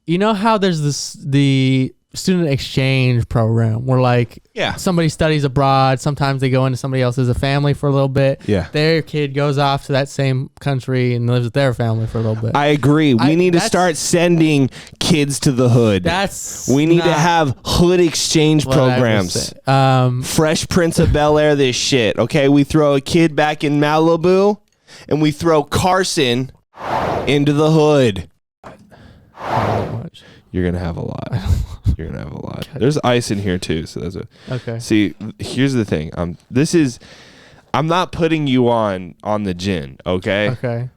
you know how there's the student exchange program where like somebody studies abroad, sometimes they go into somebody else's family for a little bit, their kid goes off to that same country and lives with their family for a little bit. I agree. We need to start sending kids to the hood. We need to have hood exchange programs. Fresh Prince of Bel-Air this shit. Okay, we throw a kid back in Malibu and we throw Carson into the hood. You're gonna have a lot. You're gonna have a lot. There's ice in here too, so that's okay. See, here's the thing. I'm not putting you on the gin, okay? Okay.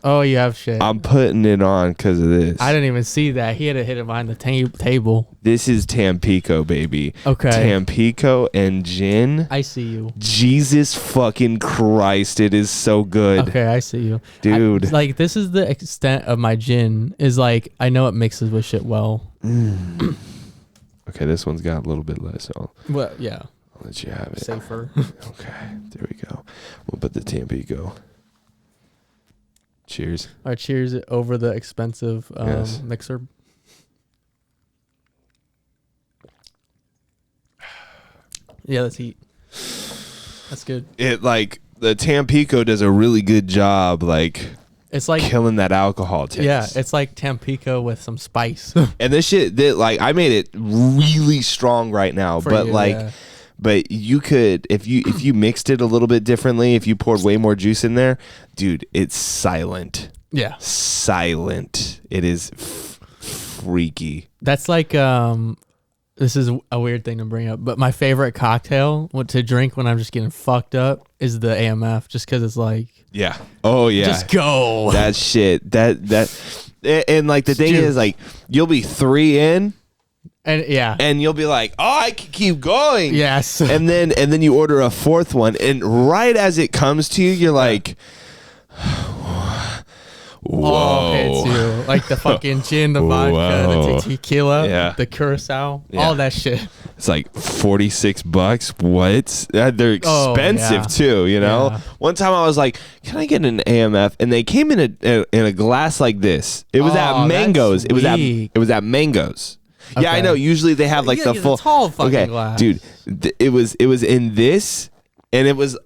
Oh, you have shit. I'm putting it on because of this. I didn't even see that. He had to hit it behind the table. This is Tampico, baby. Okay. Tampico and gin. I see you. Jesus fucking Christ, it is so good. Okay, I see you. Dude. Like, this is the extent of my gin, is like, I know it mixes with shit well. Okay, this one's got a little bit less. Well, yeah. I'll let you have it. Safer. Okay, there we go. We'll put the Tampico. Cheers. All right, cheers over the expensive mixer. Yeah, that's heat. That's good. It like the Tampico does a really good job, like it's like killing that alcohol taste. Yeah, it's like Tampico with some spice. And this shit, like I made it really strong right now, but you could if you mixed it a little bit differently, if you poured way more juice in there, dude, it's silent. Yeah, silent. It is freaky. That's like this is a weird thing to bring up, but my favorite cocktail to drink when I'm just getting fucked up is the AMF, just because it's like just go that shit that and like the thing is like you'll be 3 in. And you'll be like, oh, I can keep going. Yes. And then you order a 4th one, and right as it comes to you, you're like, whoa. Oh, hits you. Like the fucking gin, the vodka, the tequila, the curacao, all that shit. It's like $46. What? They're expensive too, you know? Yeah. One time I was like, can I get an AMF? And they came in a glass like this. It was at Mango's. It was at Mango's. Okay. Yeah, I know. Usually they have like the full tall fucking glass. Dude, it was in this, and it was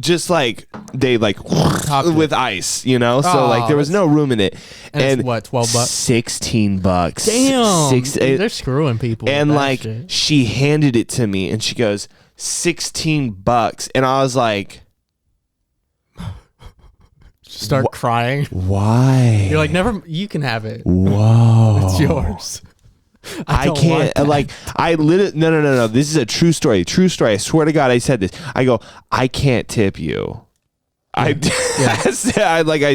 just like they like with ice, you know. So like there was no room in it. And what, $12? $16. Damn, they're screwing people. And like she handed it to me, and she goes $16, and I was like. Start crying. Why? You're like, never. You can have it. Whoa, it's yours. I can't. Like, I literally. No. This is a true story. I swear to God, I said this. I go, I can't tip you. I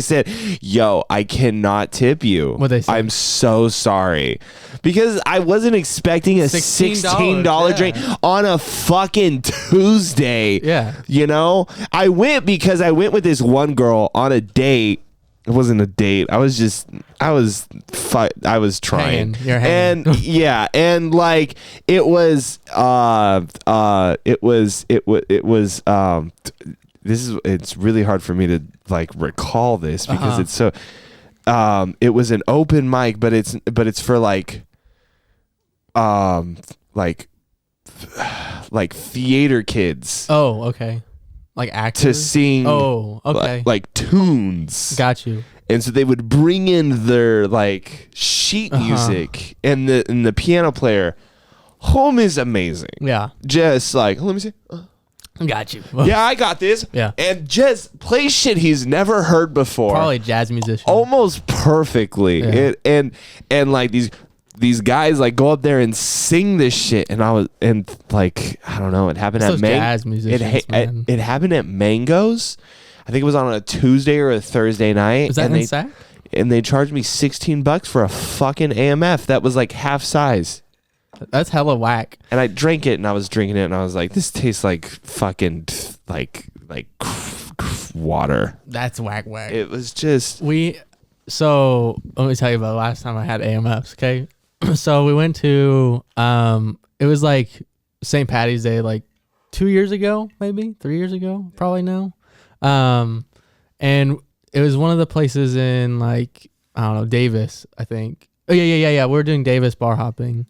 said, yo, I cannot tip you. What they say? I'm so sorry. Because I wasn't expecting a $16 drink on a fucking Tuesday. Yeah. You know? I went because I went with this one girl on a date. It wasn't a date. I was trying. You're hanging. And yeah, and like it's really hard for me to like recall this because it's so it was an open mic, but it's for like theater kids. Oh, okay. Like actors? To sing. Oh, okay. Like tunes. Got you. And so they would bring in their like sheet music, and the piano player, home is amazing. Yeah. Just like, let me see. Got you. Yeah, I got this. Yeah. And just play shit he's never heard before. Probably a jazz musician. Almost perfectly. Yeah. And like these guys like go up there and sing this shit, and I don't know, it happened at jazz musicians, man. It happened at Mango's. I think it was on a Tuesday or a Thursday night. Was that in Sac? And they charged me $16 for a fucking AMF that was like half size. That's hella whack. And I drank it, and I was drinking it, and I was like, this tastes like fucking like water. That's whack. It was just So let me tell you about the last time I had AMFs. Okay. So we went to it was like St. Patty's Day like 2 years ago, maybe 3 years ago, probably now. And it was one of the places in like I don't know, Davis, I think. Oh yeah. We're doing Davis bar hopping.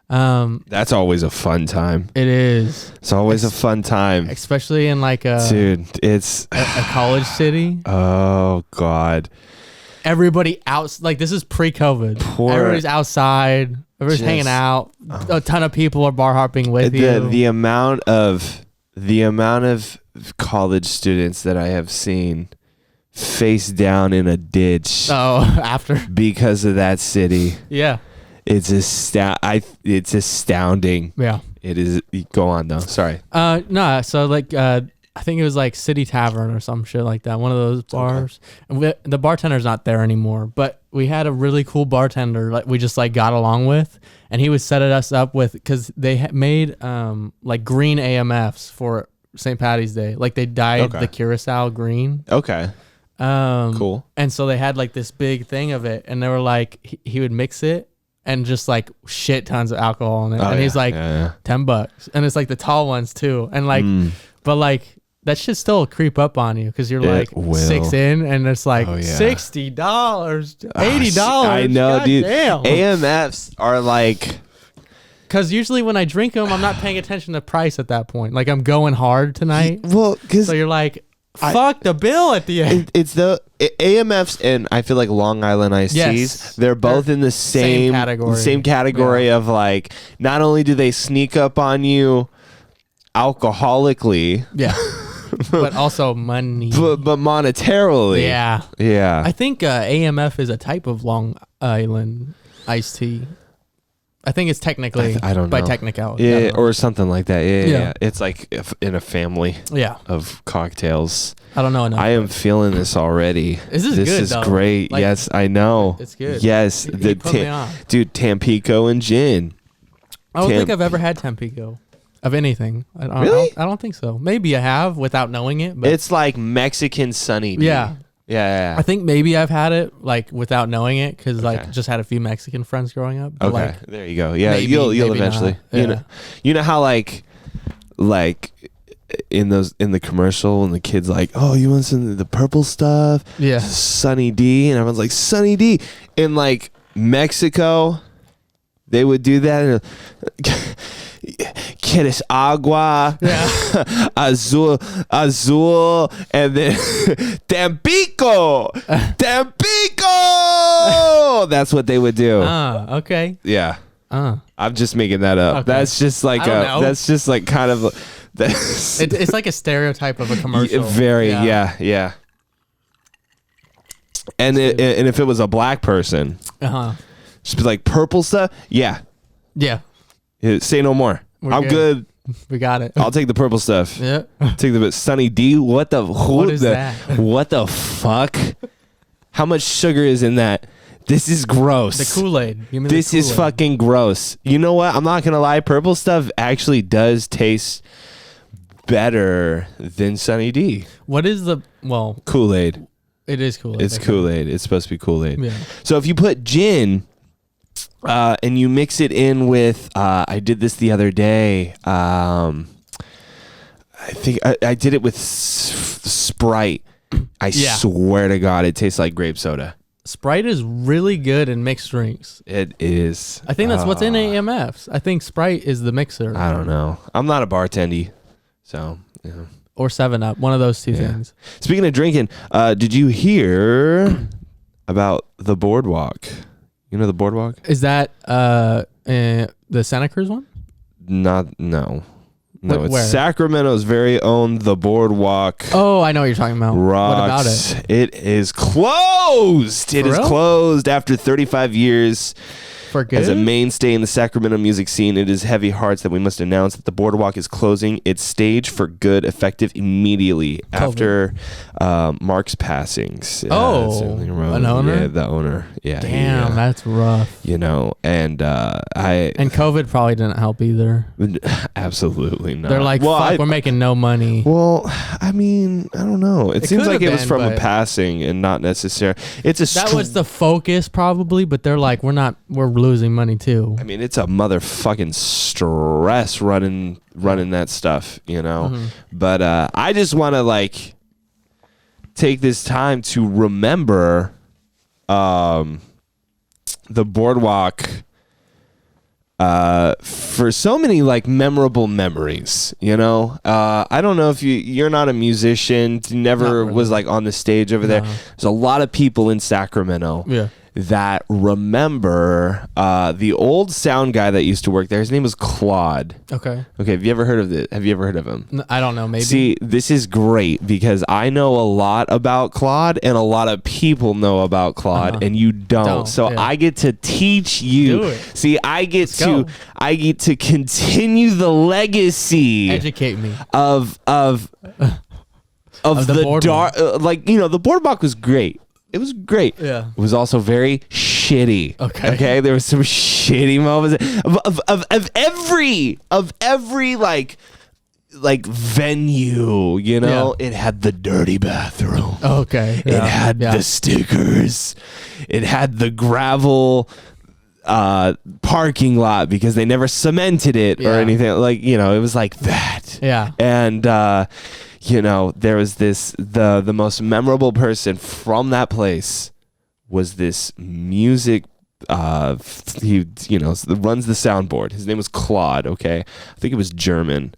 That's always a fun time. It is. It's always a fun time, especially in like it's a college city. Oh God. Everybody out, like this is pre-COVID. Everybody's outside. Everybody's hanging out. A ton of people are bar hopping with you. The amount of college students that I have seen face down in a ditch. After because of that city. Yeah. It's astounding. Yeah. It is. Go on though. Sorry. No. So like, I think it was like City Tavern or some shit like that. One of those bars. Okay. And the bartender's not there anymore, but we had a really cool bartender like we just like got along with, and he was setting us up with, because they made like green AMFs for St. Patty's Day. Like they dyed the curacao green. Okay. Cool. And so they had like this big thing of it, and they were like, he would mix it and just like shit tons of alcohol in it. And he's like, $10. And it's like the tall ones too. And like, but like that should still creep up on you because you're like 6 in and it's like $60, $80. I know, God dude. Damn. AMFs are like, because usually when I drink them, I'm not paying attention to price at that point. Like I'm going hard tonight. Well, because so you're like, fuck the bill at the end. It's the AMFs and I feel like Long Island iced teas. They're both in the same category of like, not only do they sneak up on you alcoholically, but also money, but monetarily. Yeah. I think AMF is a type of Long Island iced tea. I think it's technically I don't know. By technicality. Yeah, or something like that. Yeah. It's like in a family of cocktails. I don't know enough. I am feeling this already. This is though. Great. Like, yes, I know. It's good. Yes. Dude, Tampico and gin. I don't think I've ever had Tampico of anything. Really? I don't think so. Maybe I have without knowing it. But it's like Mexican sunny D. Yeah. I think maybe I've had it like without knowing it because like just had a few Mexican friends growing up. Okay, like, there you go. Yeah, you'll eventually. You know how like in the commercial and the kid's like, oh, you want some of the purple stuff? Yeah, Sunny D, and everyone's like Sunny D. In like Mexico, they would do that. And ¿Quieres agua? Azul, and then Tampico. That's what they would do. Okay. Yeah. I'm just making that up. Okay. That's just like kind of it's like a stereotype of a commercial. Very, yeah. And if it was a black person, just be like purple stuff. Yeah. Say no more. I'm good. We got it. I'll take the purple stuff. Yeah. Take the Sunny D. What the fuck? How much sugar is in that? This is gross. The Kool-Aid. This is fucking gross. You know what? I'm not gonna lie. Purple stuff actually does taste better than Sunny D. What is Kool-Aid. It is Kool-Aid. It's Kool-Aid. It's supposed to be Kool-Aid. Yeah. So if you put gin. And you mix it in with, I did this the other day. I think I did it with Sprite. I swear to God, it tastes like grape soda. Sprite is really good in mixed drinks. It is. I think that's what's in AMFs. I think Sprite is the mixer. I don't know. I'm not a bartender, so. Yeah. Or 7-Up, one of those two things. Speaking of drinking, did you hear about the boardwalk? You know the boardwalk? Is that the Santa Cruz one? No. It's where? Sacramento's very own The Boardwalk. Oh, I know what you're talking about. Rocks. What about it? It is closed. It is closed after 35 years. For good? As a mainstay in the Sacramento music scene, it is heavy hearts that we must announce that the Boardwalk is closing its stage for good, effective immediately after Mark's passings. An owner? Yeah, the owner. Yeah. Damn, that's rough. You know, and COVID probably didn't help either. Absolutely not. They're like, fuck, we're making no money. Well, I mean, I don't know. It seems like it was from a passing and not necessarily. That was the focus probably, but they're like, we're losing money too. I mean, it's a motherfucking stress running that stuff, you know. Mm-hmm. But I just want to like take this time to remember the boardwalk for so many like memorable memories, you know. I don't know if you're not a musician, never was like on the stage over there. There's a lot of people in Sacramento that remember the old sound guy that used to work there. His name was Claude. Okay. Have you ever heard of it? Have you ever heard of him? I don't know. Maybe. See, this is great because I know a lot about Claude and a lot of people know about Claude and you don't. So I get to teach you. Do it. See, I get to continue the legacy. Educate me. Of the dark, like, you know, the boardwalk was great. It was great. Yeah. It was also very shitty. Okay. There was some shitty moments of every like venue, you know. It had the dirty bathroom. Okay. It had the stickers. It had the gravel parking lot because they never cemented it or anything. Like, you know, it was like that. Yeah. And you know, there was this, the most memorable person from that place was this music, he, you know, runs the soundboard. His name was Claude, okay? I think it was German.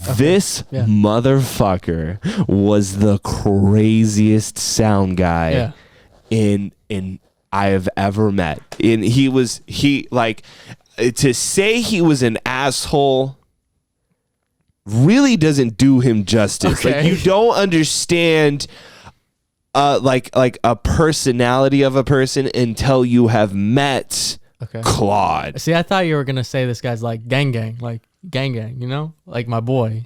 Okay. This motherfucker was the craziest sound guy in I have ever met. And to say he was an asshole really doesn't do him justice. Like, you don't understand like a personality of a person until you have met Claude. See, I thought you were gonna say this guy's like gang, you know, like my boy.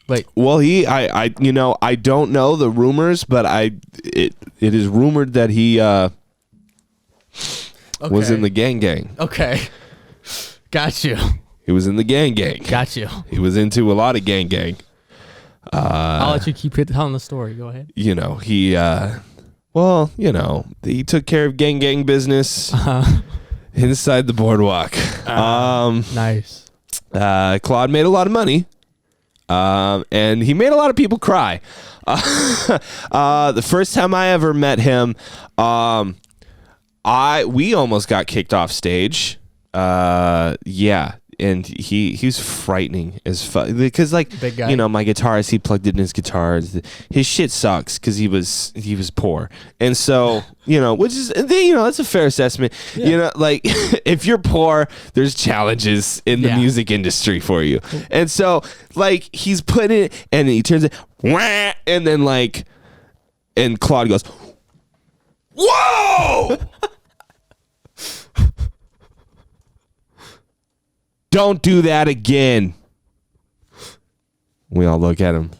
Like, well, I you know, I don't know the rumors, but it is rumored that he was in the gang. Okay, got you. He was in the gang. Got you. He was into a lot of gang. I'll let you keep telling the story. Go ahead. You know, he, well, you know, he took care of gang business inside the boardwalk. Nice. Claude made a lot of money, and he made a lot of people cry. The first time I ever met him, we almost got kicked off stage. And he's frightening as fuck because, like, you know, my guitarist, he plugged it in his guitar. His shit sucks because he was poor, and so, you know, which is, you know, that's a fair assessment. You know, like, if you're poor, there's challenges in the music industry for you, and so, like, he's putting it and he turns it, and then like, and Claude goes, "Whoa!" Don't do that again. We all look at him.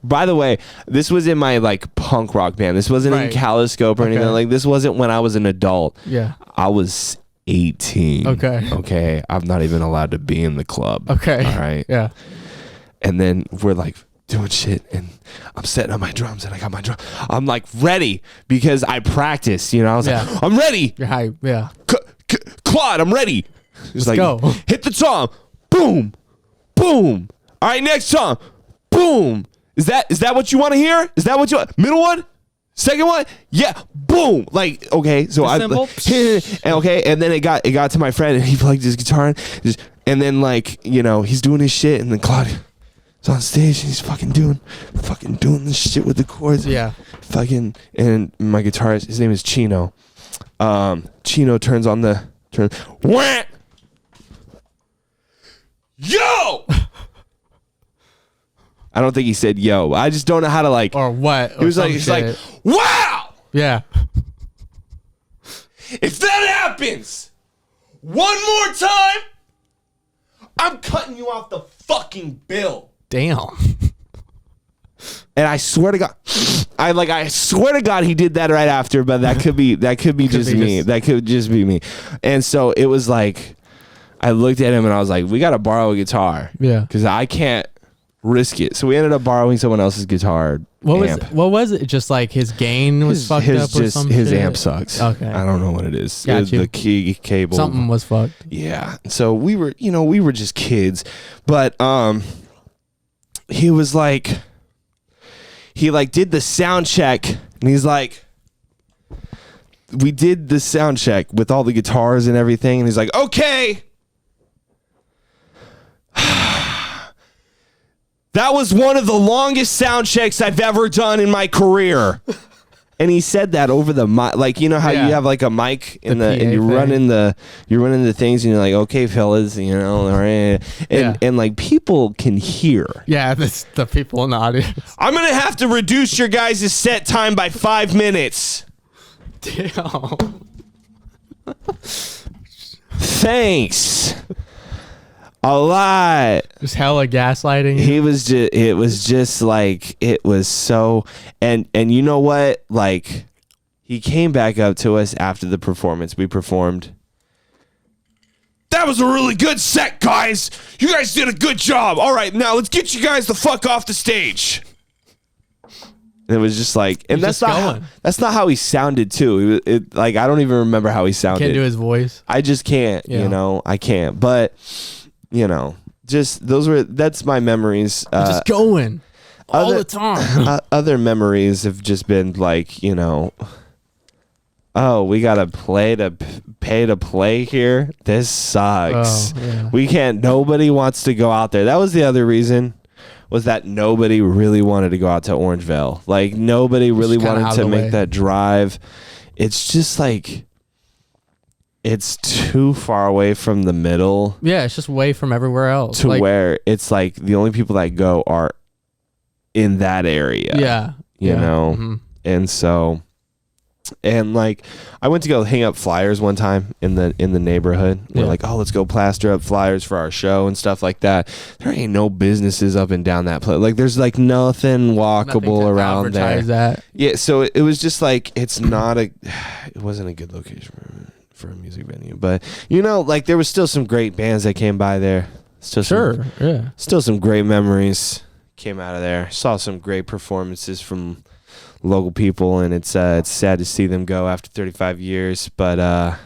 By the way, this was in my like punk rock band. This wasn't in Kaleidoscope or anything. Like, this wasn't when I was an adult. Yeah. I was 18. Okay. I'm not even allowed to be in the club. Okay. All right. Yeah. And then we're like doing shit, and I'm setting up my drums, and I got my drum. I'm like ready because I practiced. You know, I was like, I'm ready. You're hype. Yeah. Claude, I'm ready. Let's like, go. Hit the tom. Boom. Boom. All right, next tom. Boom. Is that what you want to hear? Is that what you want? Middle one? Second one? Yeah. Boom. Like, okay. So and then it got to my friend, and he plugged his guitar in. And then, like, you know, he's doing his shit, and then Claude is on stage, and he's fucking doing this shit with the chords. Yeah. And my guitarist, his name is Chino. Chino turns on the wah! Yo! I don't think he said yo. I just don't know how to, like, or what. He was like, he's like, wow! Yeah. If that happens one more time, I'm cutting you off the fucking bill. Damn. And I swear to God, I swear to God, he did that right after. But that could be just me. That could just be me. And so it was like, I looked at him and I was like, we got to borrow a guitar. Yeah. Because I can't risk it. So we ended up borrowing someone else's guitar. What was it? Just like his gain was fucked up or something? His amp sucks. Okay. I don't know what it is. It was the key cable. Something was fucked. Yeah. So we were just kids. But he was like, he like did the sound check and he's like, did the sound check with all the guitars and everything, and he's like, okay. That was one of the longest sound checks I've ever done in my career. And he said that over the mic, like, you know how you have like a mic and you're running the things, and you're like, okay, fellas, you know, and like people can hear. Yeah, that's the people in the audience. I'm gonna have to reduce your guys' set time by 5 minutes. Damn. Thanks. A lot. Just hella gaslighting. It was just like, it was so, and you know what? Like, he came back up to us after the performance we performed. That was a really good set, guys. You guys did a good job. All right, now let's get you guys the fuck off the stage. And it was just like, and that's not how he sounded too. Like, I don't even remember how he sounded. Can't do his voice. I just can't, you know, I can't. But, you know, just that's my mememories. Just going all the time. Other memories have just been like, you know, oh, we got to pay to play here. This sucks. We can't, nobody wants to go out there. That was the other reason, was that nobody really wanted to go out to Orangevale. Like, nobody really wanted to make that drive. It's just like, it's too far away from the middle. Yeah, it's just way from everywhere else. To where it's like the only people that go are in that area. Yeah. You know? Mm-hmm. And so, and like, I went to go hang up flyers one time in the neighborhood. We're like, oh, let's go plaster up flyers for our show and stuff like that. There ain't no businesses up and down that place. Like, there's like nothing walkable around there. That. Yeah, so it was just like, it wasn't a good location for a music venue, but you know, like, there was still some great bands that came by there. Still some great memories came out of there. Saw some great performances from local people, and it's sad to see them go after 35 years, but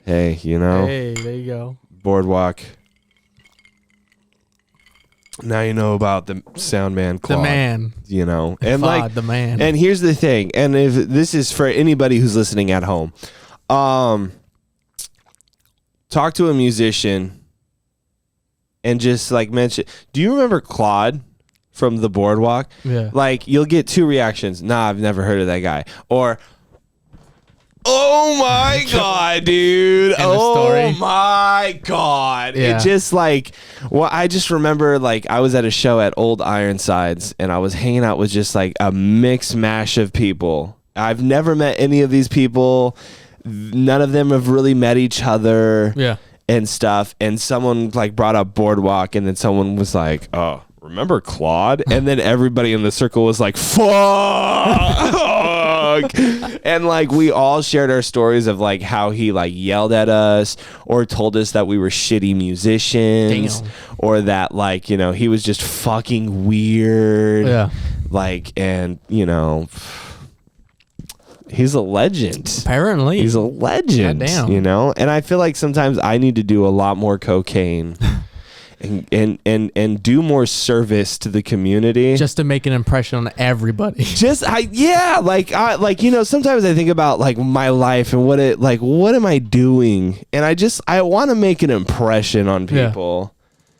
hey, you know, hey, there you go. Boardwalk. Now you know about the sound man, Claude, the man, you know, and Claude, like the man. And here's the thing, and if this is for anybody who's listening at home, talk to a musician and just like mention, do you remember Claude from the Boardwalk? Yeah. Like, you'll get two reactions. Nah, I've never heard of that guy. Or, oh my God, dude. Oh my God. Yeah. It just like, well, I just remember like I was at a show at Old Ironsides and I was hanging out with just like a mixed mash of people. I've never met any of these people. None of them have really met each other. Yeah. And stuff. And someone like brought up Boardwalk, and then someone was like, oh, remember Claude? And then everybody in the circle was like, fuck. And like we all shared our stories of like how he like yelled at us or told us that we were shitty musicians. Damn. Or that like, you know, he was just fucking weird. Yeah. Like, and you know, he's a legend. Apparently. He's a legend. Goddamn. You know? And I feel like sometimes I need to do a lot more cocaine and do more service to the community. Just to make an impression on everybody. Like, you know, sometimes I think about like my life and what am I doing? And I want to make an impression on people.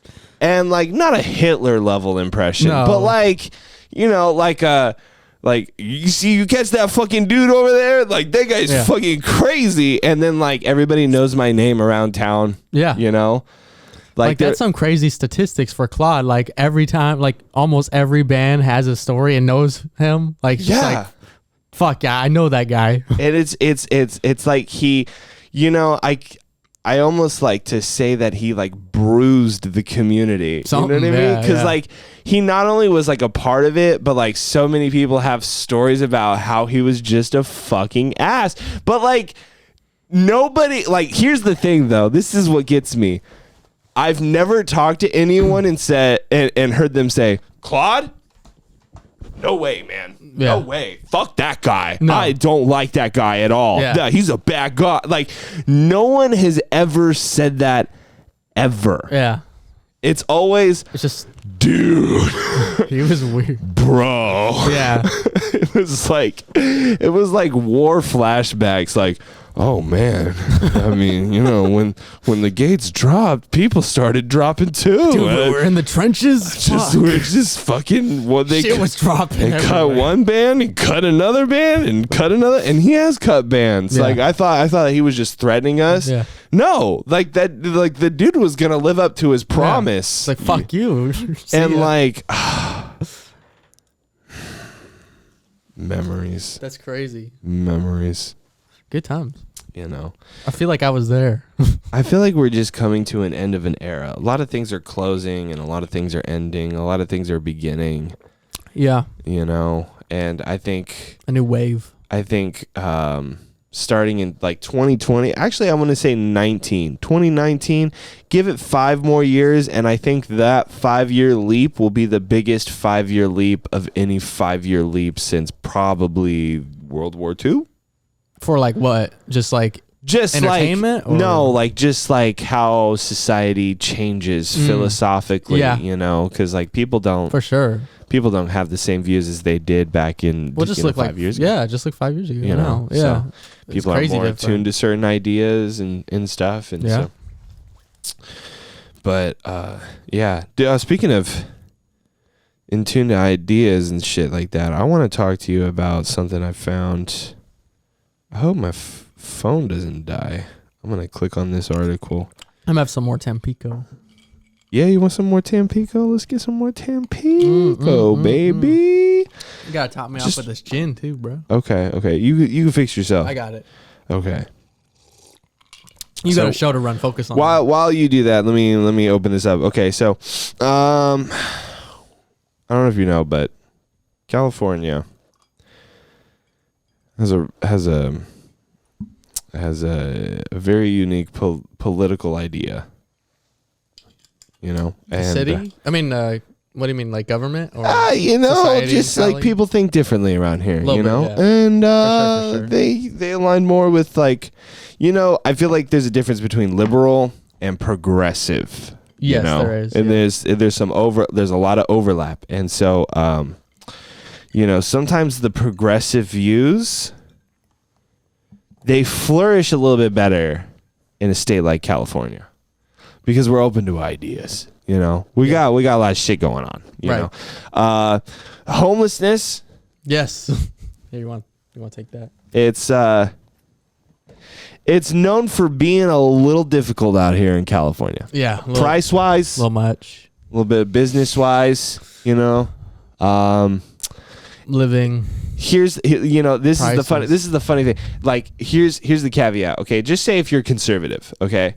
Yeah. And like, not a Hitler level impression, but like, you know, like, you catch that fucking dude over there? Like, that guy's fucking crazy. And then, like, everybody knows my name around town. Yeah. You know? Like that's some crazy statistics for Claude. Like, every time, like, almost every band has a story and knows him. Like, just like, fuck yeah, I know that guy. And it's like he, you know, I almost like to say that he like bruised the community. Something, you know what I mean? Because like he not only was like a part of it, but like so many people have stories about how he was just a fucking ass. But like nobody, like, here's the thing though. This is what gets me. I've never talked to anyone and said and heard them say, Claude? No way, man. Yeah. No way. Fuck that guy. No. I don't like that guy at all. Yeah. He's a bad guy. Like, no one has ever said that ever. Yeah. It's always, it's just, dude. He was weird, bro. Yeah. It was like war flashbacks. Like, oh man, I mean, you know, when the gates dropped, people started dropping too. Dude, we're in the trenches. We're just fucking shit was dropping. And cut one band, and cut another band, and cut another, and he has cut bands. Yeah. Like I thought he was just threatening us. Yeah. No, like that, like the dude was gonna live up to his promise. Yeah. It's like fuck you. And like memories. That's crazy. Memories. Good times. You know, I feel like I was there. I feel like we're just coming to an end of an era. A lot of things are closing and a lot of things are ending. A lot of things are beginning. Yeah. You know, and I think a new wave. I think starting in like 2020, actually I want to say 2019, give it 5 more years, and I think that 5-year leap will be the biggest 5-year leap of any 5-year leap since probably World War II. For like what? Just entertainment? Like, no, like just like how society changes philosophically, you know, because like people don't have the same views as they did back in just like 5 years ago. Yeah, just like 5 years ago. You know, yeah. So people are more attuned to certain ideas and stuff. And so, but yeah. Speaking of in tune to ideas and shit like that, I want to talk to you about something I found. I hope my phone doesn't die. I'm going to click on this article. I'm going to have some more Tampico. Yeah, you want some more Tampico? Let's get some more Tampico, baby. You got to top me off with this gin too, bro. Okay. You can fix yourself. I got it. Okay. You got a show to run. Focus on while you do that, let me open this up. Okay, so I don't know if you know, but California has a very unique political idea, you know. And city? I mean, what do you mean, like government? Or you know, just like people think differently around here, you know. Bit, yeah. And for sure. They align more with like, you know, I feel like there's a difference between liberal and progressive. Yes, you know? There is. And there's a lot of overlap, and so you know, sometimes the progressive views, they flourish a little bit better in a state like California because we're open to ideas. You know, we got a lot of shit going on. You know, homelessness. Yes. Here, you want to take that? It's known for being a little difficult out here in California. Yeah, price wise, a little much, a little bit business wise. You know, living. This is the funny thing. Like, here's the caveat. Okay, just say if you're conservative. Okay.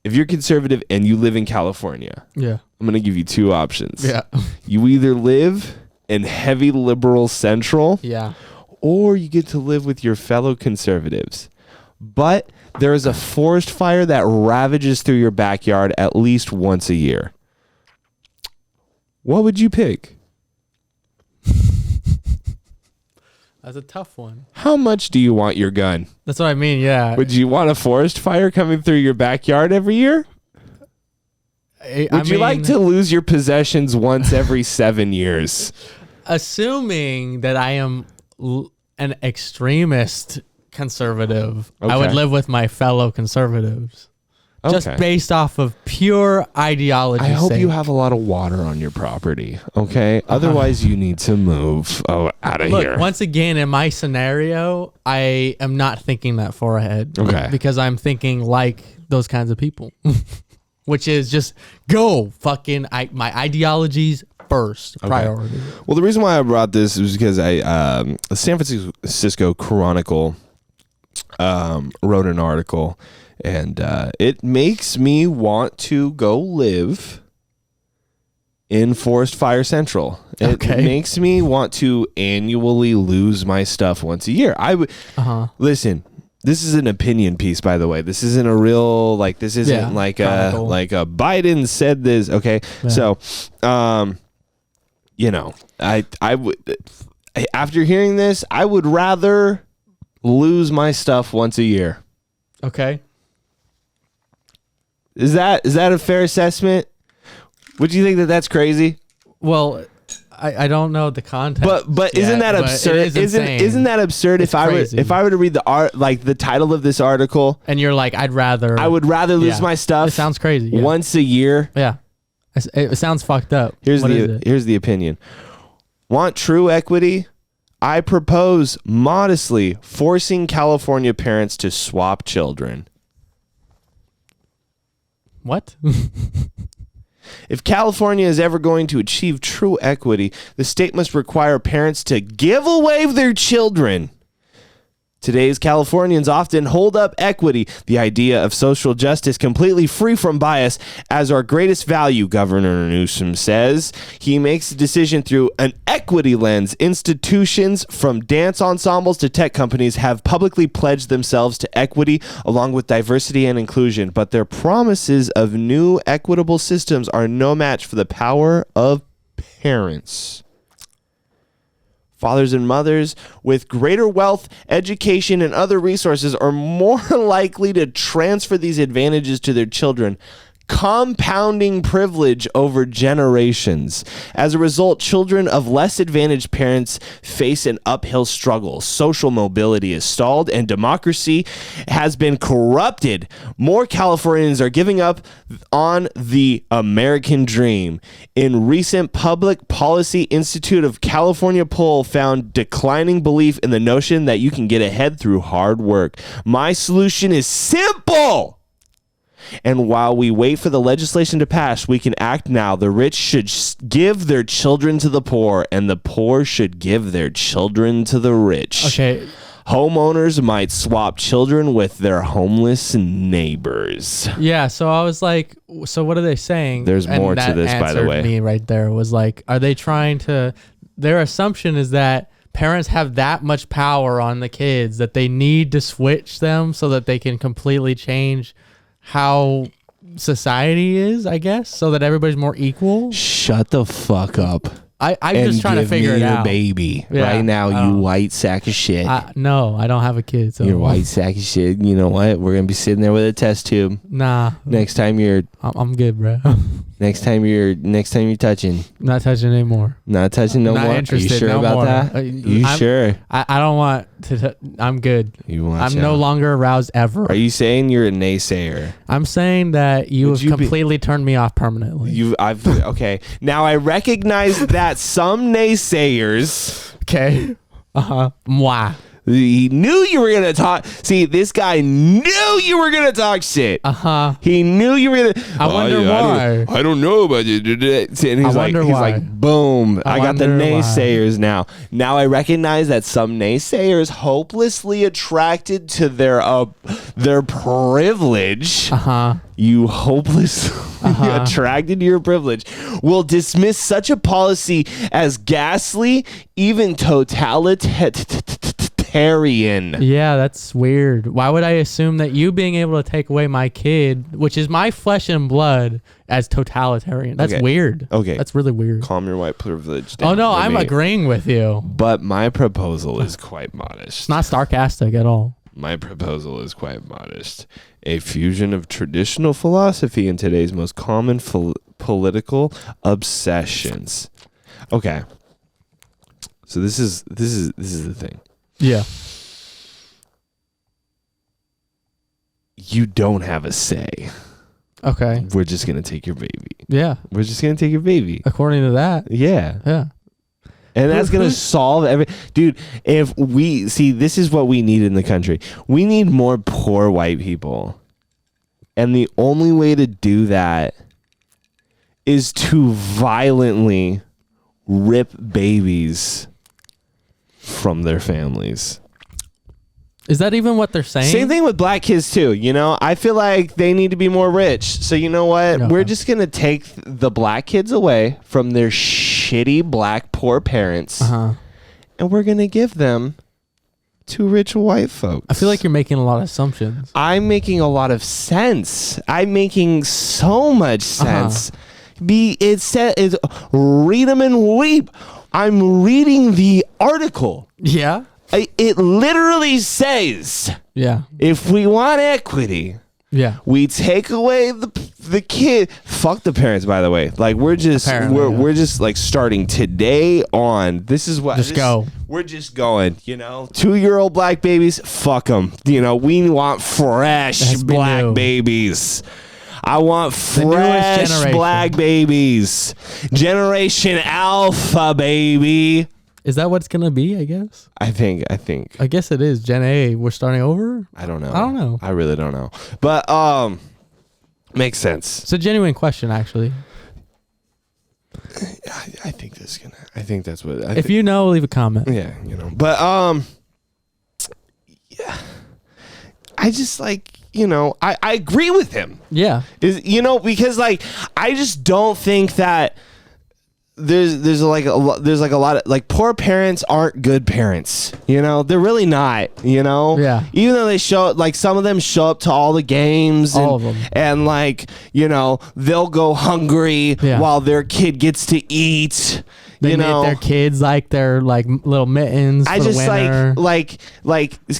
If you're conservative and you live in California, I'm gonna give you 2 options. Yeah. You either live in heavy liberal central, or you get to live with your fellow conservatives. But there is a forest fire that ravages through your backyard at least once a year. What would you pick? That's a tough one. How much do you want your gun? That's what I mean, yeah. Would you want a forest fire coming through your backyard every year? Would you like to lose your possessions once every 7 years? Assuming that I am an extremist conservative, I would live with my fellow conservatives. Just based off of pure ideology. I hope you have a lot of water on your property, okay? Otherwise, you need to move out of here. Once again, in my scenario, I am not thinking that far ahead. Okay. Because I'm thinking like those kinds of people. Which is just go fucking my ideologies first priority. Well, the reason why I brought this was because the San Francisco Chronicle wrote an article. And it makes me want to go live in Forest Fire Central. It makes me want to annually lose my stuff once a year. I would listen. This is an opinion piece, by the way. This isn't a real This isn't like a Biden said this. Okay, so you know, I would after hearing this, I would rather lose my stuff once a year. Okay. Is that a fair assessment? Would you think that that's crazy? Well, I don't know the context. But isn't that absurd? Isn't that absurd? If I were to read the art, like the title of this article, and you're like, I would rather lose my stuff. It sounds crazy. Yeah. Once a year. Yeah, it sounds fucked up. Here's the opinion. Want true equity? I propose modestly forcing California parents to swap children. What? If California is ever going to achieve true equity, the state must require parents to give away their children. Today's Californians often hold up equity, the idea of social justice completely free from bias, as our greatest value, Governor Newsom says. He makes a decision through an equity lens. Institutions from dance ensembles to tech companies have publicly pledged themselves to equity along with diversity and inclusion, but their promises of new equitable systems are no match for the power of parents. Fathers and mothers with greater wealth, education, and other resources are more likely to transfer these advantages to their children, compounding privilege over generations. As a result, children of less advantaged parents face an uphill struggle. Social mobility is stalled and democracy has been corrupted. More Californians are giving up on the American dream. In recent Public Policy Institute of California poll found declining belief in the notion that you can get ahead through hard work. My solution is simple. And while we wait for the legislation to pass, we can act now. The rich should give their children to the poor, and the poor should give their children to the rich. Okay. Homeowners might swap children with their homeless neighbors. Yeah, so I was like, so what are they saying? There's more to this, by the way. Me right there was like, are they trying to? Their assumption is that parents have that much power on the kids that they need to switch them so that they can completely change how society is, I guess, so that everybody's more equal. Shut the fuck up. I'm just trying to figure it out. Baby right now, you white sack of shit. No, I don't have a kid. So. You're a white sack of shit. You know what? We're gonna be sitting there with a test tube. Nah. Next time you're. I'm good, bro. Next time you're touching. Not touching anymore. Not touching no more. Interested, Are you sure no about more. that? Sure? I don't want to. I'm good. I'm no longer aroused ever. Are you saying you're a naysayer? I'm saying that you have completely turned me off permanently. Okay. Now I recognize that some naysayers. Okay. Moi. He knew you were going to talk. See, this guy knew you were going to talk shit. He knew you were going to. I wonder why. I don't know about it. And he's like, boom. I got the naysayers now. Now I recognize that some naysayers hopelessly attracted to their privilege. You hopelessly attracted to your privilege will dismiss such a policy as ghastly, even totalitarian. Yeah, that's weird. Why would I assume that you being able to take away my kid, which is my flesh and blood, as totalitarian? That's weird. Okay. That's really weird. Calm your white privilege down. Oh, no, I'm agreeing with you. But my proposal is quite modest. It's not sarcastic at all. My proposal is quite modest. A fusion of traditional philosophy and today's most common political obsessions. Okay. So this is the thing. Yeah. You don't have a say. Okay. We're just going to take your baby. Yeah. We're just going to take your baby. According to that. Yeah. Yeah. And that's going to solve dude, if we see, this is what we need in the country. We need more poor white people. And the only way to do that is to violently rip babies from their families. Is that even what they're saying? Same thing with black kids too. You know, I feel like they need to be more rich. So you know what? No. We're just going to take the black kids away from their shitty black poor parents. And we're going to give them to rich white folks. I feel like you're making a lot of assumptions. I'm making a lot of sense. I'm making so much sense. It says, read them and weep. I'm reading the article. Yeah. It literally says, yeah, if we want equity, yeah, we take away the the kid, fuck the parents, by the way. Like, we're just like starting today on. This is what. Go. We're just going, 2-year-old black babies, fuck them. We want fresh black babies. I want fresh black babies. Generation Alpha, baby. Is that what it's gonna be? I guess. I think. I guess it is. Gen A. We're starting over. I don't know. I really don't know. But makes sense. It's a genuine question, actually. I think that's what. If you know, leave a comment. Yeah, But yeah. I just like. I agree with him. Yeah. Because like I just don't think that there's like a lot of like poor parents aren't good parents. They're really not. Yeah. Even though they show like some of them show up to all the games, all of them, and like they'll go hungry while their kid gets to eat. They make their kids like their like little mittens. I just like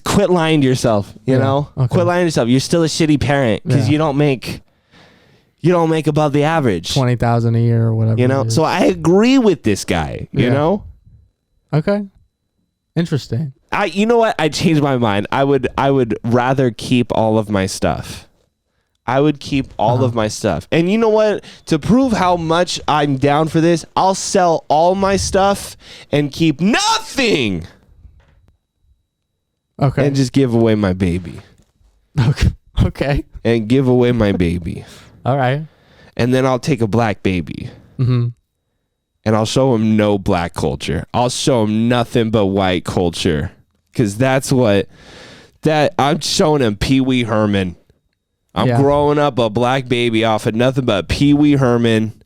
quit lying to yourself. Okay. Quit lying to yourself. You're still a shitty parent because you don't make above the average. 20,000 a year or whatever. So I agree with this guy. Okay. Interesting. You know what? I changed my mind. I would rather keep all of my stuff. I would keep all of my stuff. And you know what? To prove how much I'm down for this, I'll sell all my stuff and keep nothing. Okay. And just give away my baby. Okay. And give away my baby. All right. And then I'll take a black baby. Mm-hmm. And I'll show him no black culture. I'll show him nothing but white culture. Because that's I'm showing him Pee Wee Herman. I'm growing up a black baby off of nothing but Pee Wee Herman,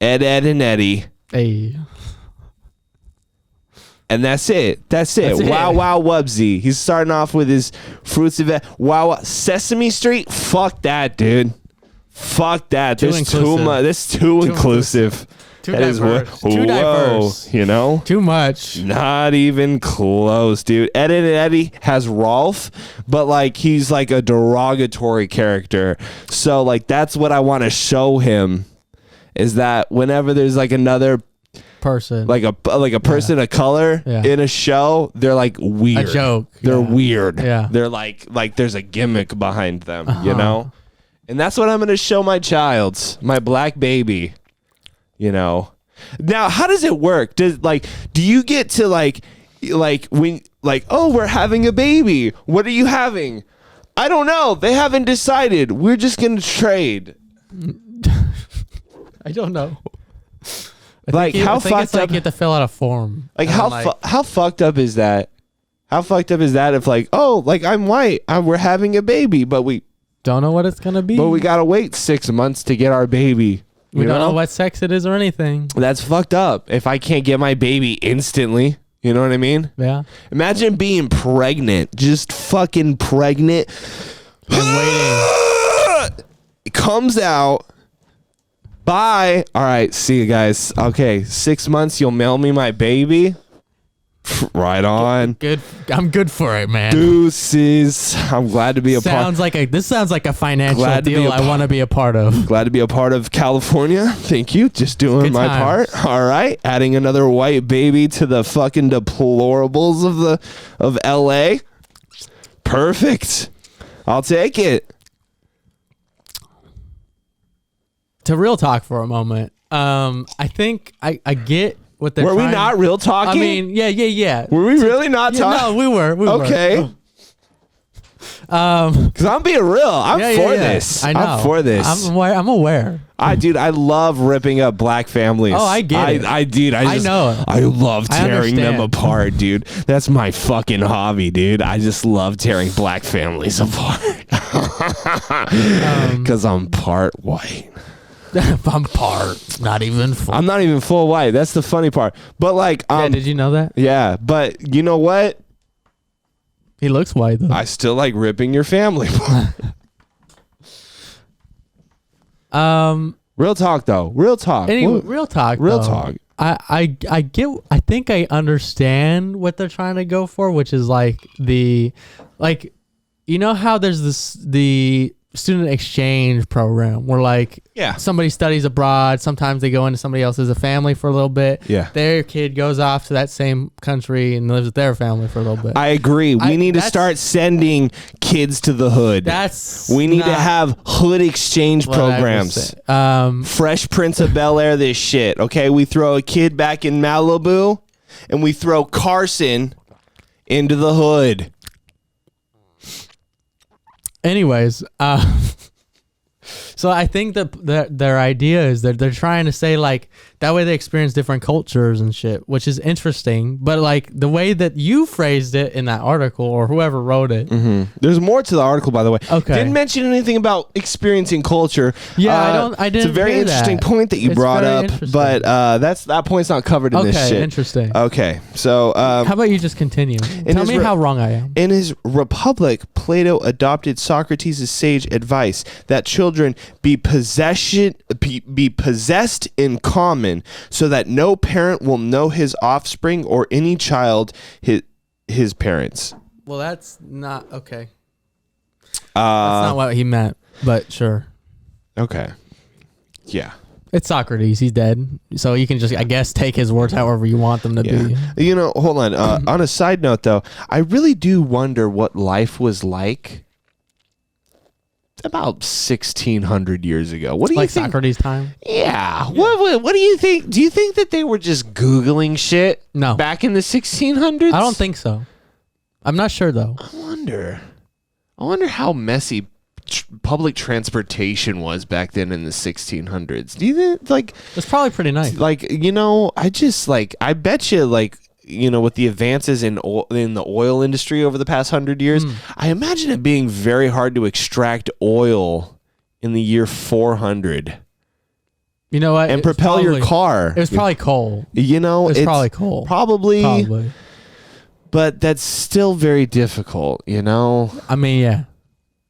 Ed, and Eddie. Hey. And that's it. Wow, wow, Wubsy. He's starting off with his fruits of wow, Sesame Street. Fuck that, dude. Fuck that. There's too much. This is too inclusive. Too diverse. Too diverse. Too much. Not even close, dude. Ed and Eddie has Rolf, but like he's like a derogatory character. So like that's what I want to show him is that whenever there's like another person, like a person of color in a show, they're like weird. A joke. They're weird. Yeah. They're like there's a gimmick behind them, And that's what I'm going to show my my black baby. Now how does it work? Do you get to when we're having a baby, what are you having? I don't know, they haven't decided, we're just gonna trade. I don't know. How fucked up, you have to fill out a form, how fucked up is that? How fucked up is that if I'm white, we're having a baby but we don't know what it's gonna be, but we gotta wait 6 months to get our baby. We don't know what sex it is or anything. That's fucked up. If I can't get my baby instantly, you know what I mean? Yeah. Imagine being pregnant, just fucking pregnant. And waiting. It comes out. Bye. All right. See you guys. Okay. 6 months. You'll mail me my baby. Right on. Good. I'm good for it, man. Deuces. I'm glad to be a part. This sounds like a financial deal I want to be a part of. Glad to be a part of California. Thank you. Just doing my part. All right. Adding another white baby to the fucking deplorables of LA. Perfect. I'll take it. To real talk for a moment. I think I get what they're Were we not real talking? I mean, yeah. Were we really not talking? No, we were. Okay. Because I'm being real. I'm for this. I know. I'm for this. I'm aware. I love ripping up black families. Oh, I get it. I know. I love tearing them apart, dude. That's my fucking hobby, dude. I just love tearing black families apart. Because I'm part white. I'm not even full. I'm not even full white. That's the funny part. But did you know that? Yeah, but you know what? He looks white though. I still like ripping your family apart. Real talk though. Real talk. Anyway, real talk. I get. I think I understand what they're trying to go for, which is you know how there's the student exchange program where like somebody studies abroad. Sometimes they go into somebody else's a family for a little bit. Yeah. Their kid goes off to that same country and lives with their family for a little bit. I agree. We need to start sending kids to the hood. We need to have hood exchange programs. Fresh Prince of Bel-Air this shit. Okay, we throw a kid back in Malibu and we throw Carson into the hood. Anyways, so I think that their idea is that they're trying to say like that way they experience different cultures and shit, which is interesting. But like the way that you phrased it in that article or whoever wrote it, there's more to the article, by the way. Okay, didn't mention anything about experiencing culture. Yeah, I didn't. It's a very interesting point that you brought up, but that point's not covered in this shit. Okay, interesting. Okay, so how about you just continue? Tell me how wrong I am. In his Republic, Plato adopted Socrates' sage advice that children be possessed in common, so that no parent will know his offspring or any child his parents. Well, that's not okay. That's not what he meant, but sure. Okay. Yeah. It's Socrates. He's dead. So you can just, I guess, take his words however you want them to be. You know, hold on. On a side note, though, I really do wonder what life was like about 1,600 years ago. What do you think? Socrates' time? Yeah. What do you think? Do you think that they were just Googling shit back in the 1600s? I don't think so. I'm not sure, though. I wonder how messy public transportation was back then in the 1600s. Do you think, like... It's probably pretty nice. Like, you know, I bet you, like... You know, with the advances in the oil industry over the past 100 years, I imagine it being very hard to extract oil in the year 400. You know what? And propel your car. It was probably coal. You know, it's probably coal. Probably. But that's still very difficult, you know? I mean, yeah.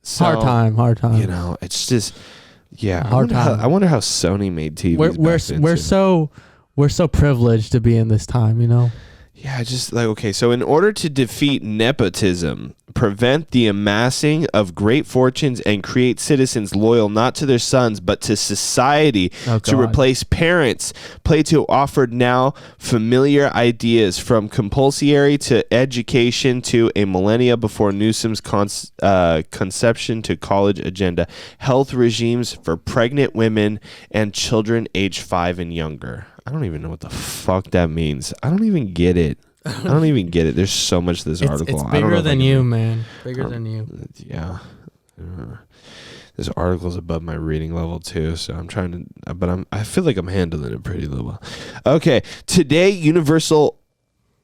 So, hard time. You know, it's just, yeah. I wonder how Sony made TVs. We're so privileged to be in this time, you know? Yeah, just like, okay, so in order to defeat nepotism, prevent the amassing of great fortunes, and create citizens loyal not to their sons but to society, to replace parents, Plato offered now familiar ideas from compulsory to education to a millennia before Newsom's conception to college agenda, health regimes for pregnant women and children age 5 and younger. I don't even know what the fuck that means. I don't even get it. There's so much to this article. It's bigger than you, man. Bigger than you. Yeah. This article's above my reading level too, so I'm trying to, but I feel like I'm handling it pretty well. Okay. Today, universal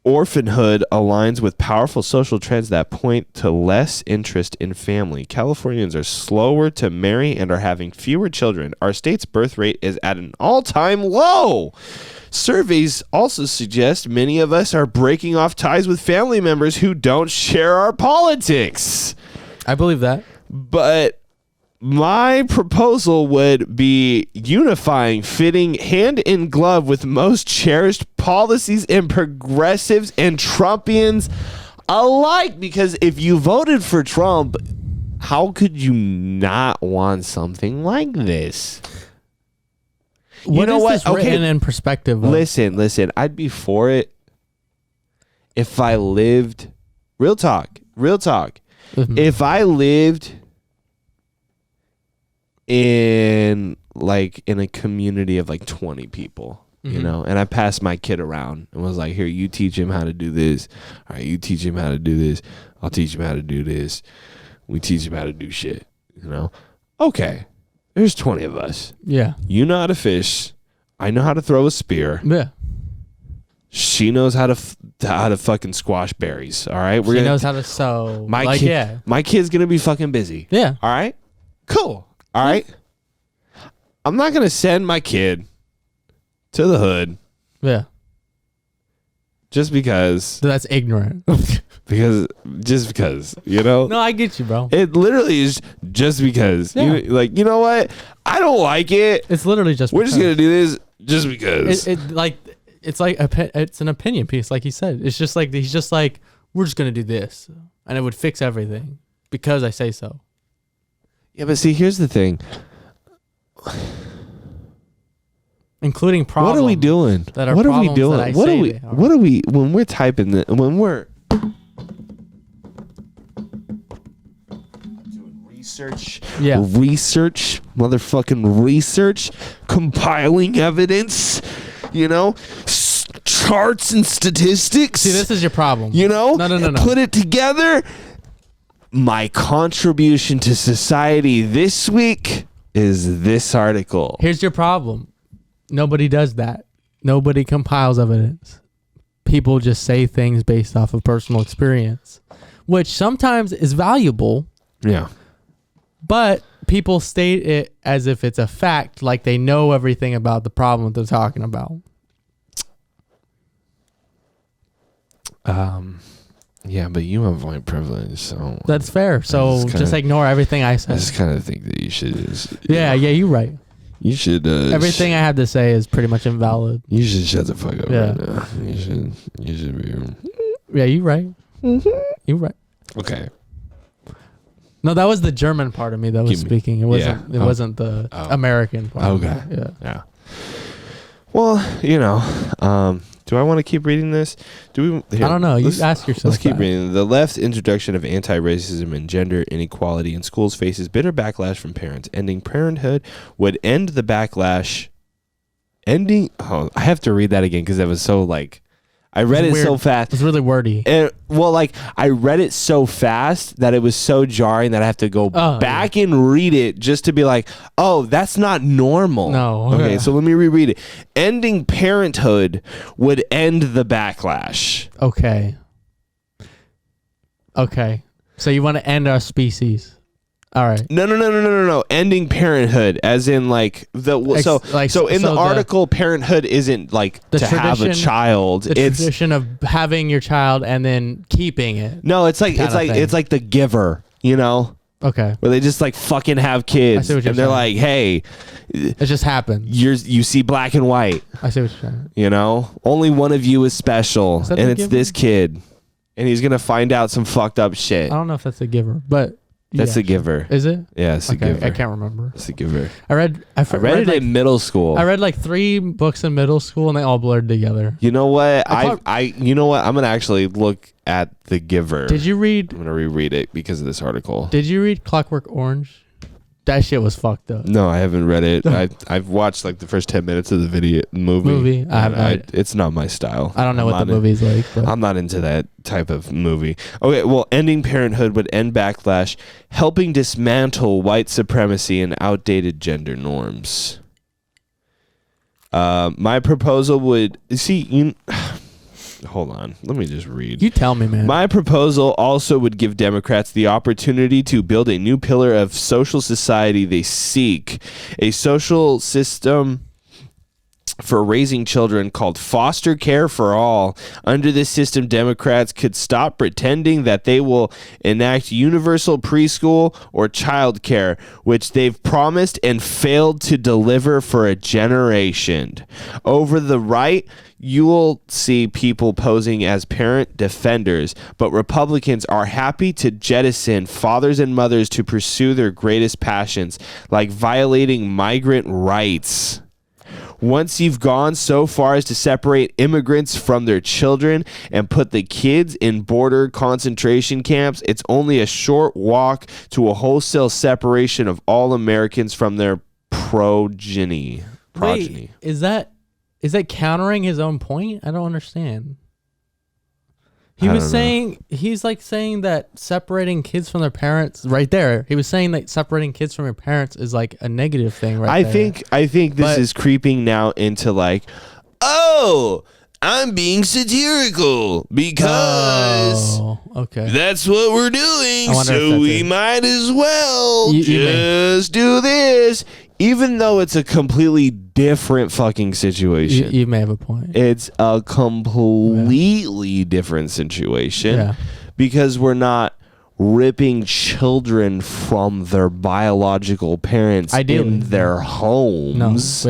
orphanhood aligns with powerful social trends that point to less interest in family. Californians are slower to marry and are having fewer children. Our state's birth rate is at an all-time low. Surveys also suggest many of us are breaking off ties with family members who don't share our politics. I believe that. But my proposal would be unifying, fitting hand in glove with most cherished policies and progressives and Trumpians alike. Because if you voted for Trump, how could you not want something like this? What is this written in perspective of? Listen. I'd be for it if I lived... Real talk. Mm-hmm. If I lived in a community of like 20 people, you know, and I passed my kid around and was like, here, you teach him how to do this. All right, you teach him how to do this. I'll teach him how to do this. We teach him how to do shit, you know? Okay. There's 20 of us. Yeah. You know how to fish. I know how to throw a spear. Yeah. She knows how to fucking squash berries. All right. She knows how to sew. My kid's gonna be fucking busy. Yeah. All right. Cool. All right. I'm not gonna send my kid to the hood. Yeah. Just because. That's ignorant. Just because, you know? No, I get you, bro. It literally is just because. Yeah. You know what? I don't like it. It's literally just We're just going to do this just because. It's an opinion piece, like he said. It's just like, he's just like, we're just going to do this. And it would fix everything because I say so. Yeah, but see, here's the thing. Including problems. What are we doing? What are we doing? What are we when we're typing the when we're doing research? Yeah. Motherfucking research, compiling evidence, charts and statistics. See, this is your problem. No. Put it together. My contribution to society this week is this article. Here's your problem. Nobody does that. Nobody compiles evidence. People just say things based off of personal experience, which sometimes is valuable. Yeah. But people state it as if it's a fact, like they know everything about the problem they're talking about. Yeah, but you have white privilege, so that's fair. So just ignore everything I said. I just kind of think that you should. Yeah, you're right. You should. Everything I had to say is pretty much invalid. You should shut the fuck up right now. You should be. Yeah, you're right. You're right. Okay. No, that was the German part of me that was speaking. It wasn't. It wasn't the American part. Okay. Yeah. Well, do I want to keep reading this? I don't know. You ask yourself. Let's keep reading. The left's introduction of anti-racism and gender inequality in schools faces bitter backlash from parents. Ending parenthood would end the backlash. I have to read that again because that was so I read it so fast. It's really wordy. I read it so fast that it was so jarring that I have to go back and read it just to be like, oh, that's not normal. No. Okay, so let me reread it. Ending parenthood would end the backlash. Okay. So you want to end our species. All right. No. Ending parenthood, as in the article, parenthood isn't to have a child. It's tradition of having your child and then keeping it. No, it's like The Giver, Okay. Where they just fucking have kids, and they're like, hey, it just happened. You see black and white. I see what you're saying. Only one of you is special, and it's this kid, and he's gonna find out some fucked up shit. I don't know if that's The Giver, but. That's The Giver. Is it? Yeah, it's The Giver. I can't remember. It's The Giver. I read it in middle school. I read 3 books in middle school and they all blurred together. You know what? You know what? I'm gonna actually look at The Giver. Did you read? I'm gonna reread it because of this article. Did you read Clockwork Orange? That shit was fucked up. No, I haven't read it. I've watched the first 10 minutes of the movie. It's not my style. I don't know what the movie's like. But. I'm not into that type of movie. Okay, well, ending parenthood would end backlash, helping dismantle white supremacy and outdated gender norms. My proposal would hold on. Let me just read. You tell me, man. My proposal also would give Democrats the opportunity to build a new pillar of social society they seek. A social system for raising children called foster care for all. Under this system, Democrats could stop pretending that they will enact universal preschool or child care, which they've promised and failed to deliver for a generation. Over the right, you will see people posing as parent defenders, but Republicans are happy to jettison fathers and mothers to pursue their greatest passions, like violating migrant rights. Once you've gone so far as to separate immigrants from their children and put the kids in border concentration camps, it's only a short walk to a wholesale separation of all Americans from their progeny. Wait, is that countering his own point? I don't understand. He's saying that separating kids from their parents right there. He was saying that separating kids from your parents is a negative thing right there. I think this is creeping now into I'm being satirical because that's what we're doing, so we might as well just do this. Even though it's a completely different fucking situation. You may have a point. It's a completely different situation because we're not ripping children from their biological parents in their homes.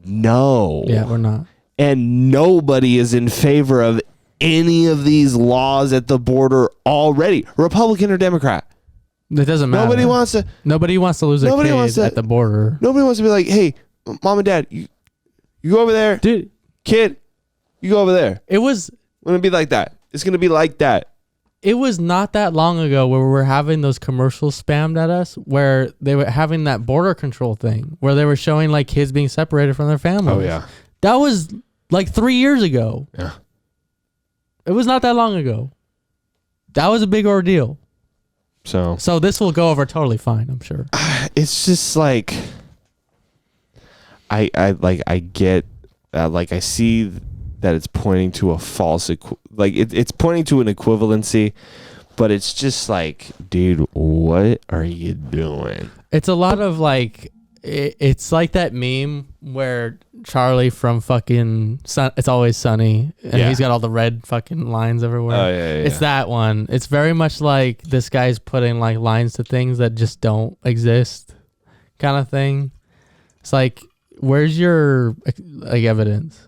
No. Yeah, we're not. And nobody is in favor of any of these laws at the border already, Republican or Democrat. It doesn't matter. Nobody wants to lose a kid at the border. Nobody wants to be like, hey, mom and dad, you go over there. Dude. Kid, you go over there. It's going to be like that. It's going to be like that. It was not that long ago where we were having those commercials spammed at us where they were having that border control thing where they were showing like kids being separated from their families. Oh, yeah. That was like 3 years ago. Yeah. It was not that long ago. That was a big ordeal. So this will go over totally fine, I'm sure. It's just like I get like I see that it's pointing to a false it's pointing to an equivalency, but it's just like, dude, what are you doing? It's a lot of like it's like that meme where Charlie from fucking It's Always Sunny and he's got all the red fucking lines everywhere. Oh yeah. It's that one. It's very much like this guy's putting like lines to things that just don't exist kind of thing. It's like, where's your like evidence?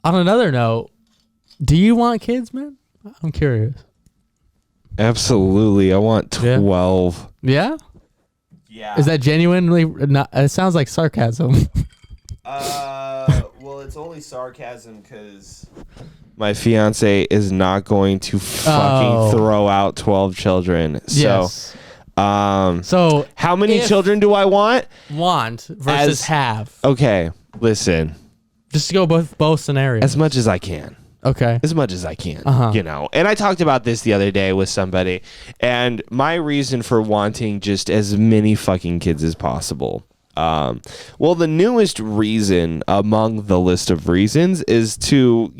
On another note, do you want kids, man? I'm curious. Absolutely. I want 12. Yeah? Yeah. Is that genuinely not? It sounds like sarcasm. Well, it's only sarcasm because my fiance is not going to fucking throw out 12 children. Yes. So how many children do I want? Want versus have. Okay, listen. Just to go both scenarios. As much as I can. Okay. As much as I can, And I talked about this the other day with somebody, and my reason for wanting just as many fucking kids as possible. Well, the newest reason among the list of reasons is to,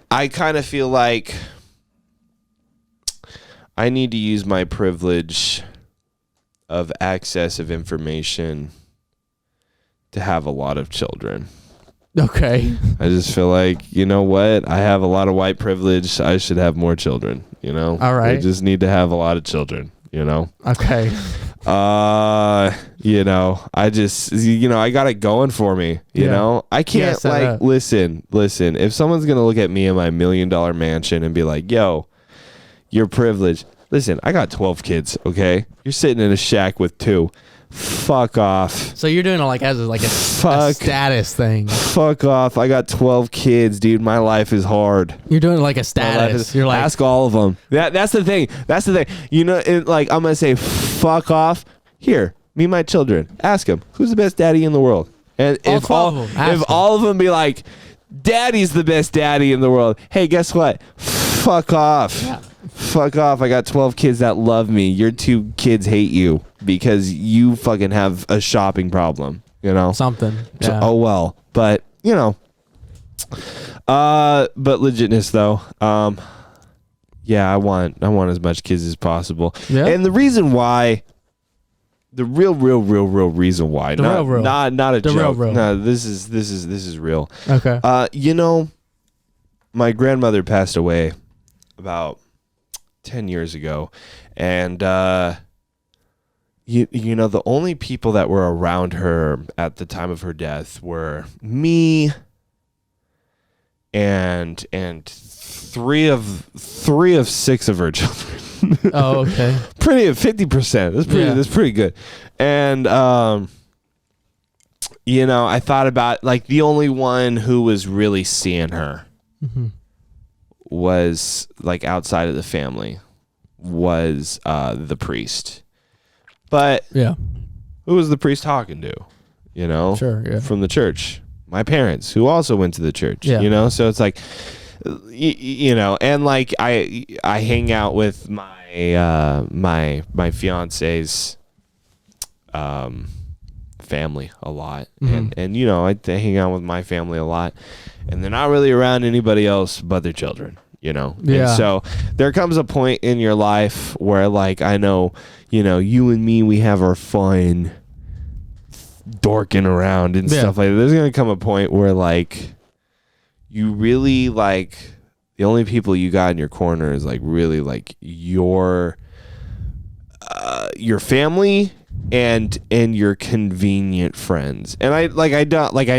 I kind of feel like I need to use my privilege of access of information to have a lot of children. Okay. I just feel like, you know what? I have a lot of white privilege. I should have more children, All right. I just need to have a lot of children, Okay. I just, I got it going for me, I can't listen, if someone's going to look at me in my $1 million mansion and be like, yo, you're privileged. Listen, I got 12 kids. Okay. You're sitting in a shack with 2. Fuck off. So you're doing it as a status thing. Fuck off. I got 12 kids, dude. My life is hard. You're doing it like a status. You're like, ask all of them. That's the thing. I'm going to say, fuck off. Here, meet my children. Ask them, who's the best daddy in the world? And if all of them be like, daddy's the best daddy in the world. Hey, guess what? Fuck off. Yeah. Fuck off. I got 12 kids that love me. Your 2 kids hate you because you fucking have a shopping problem, Something. Yeah. So, oh, well. But, but legitness, though. Yeah, I want as much kids as possible. Yeah. And the reason why, the real reason why, not a joke. Real. No, this is real. Okay. My grandmother passed away about 10 years ago, and the only people that were around her at the time of her death were me and 3 of 6 of her children. Oh, okay. Pretty 50%. That's pretty good. And I thought about like the only one who was really seeing her was like outside of the family was the priest. But who was the priest talking to? Sure, yeah. From the church. My parents, who also went to the church. Yeah. So it's like, and like I hang out with my fiance's family a lot, and I hang out with my family a lot, and they're not really around anybody else but their children. Yeah. And so there comes a point in your life where like I know, you and me, we have our fun dorking around and stuff like that. There's gonna come a point where like you really like the only people you got in your corner is like really like your family and your convenient friends. And I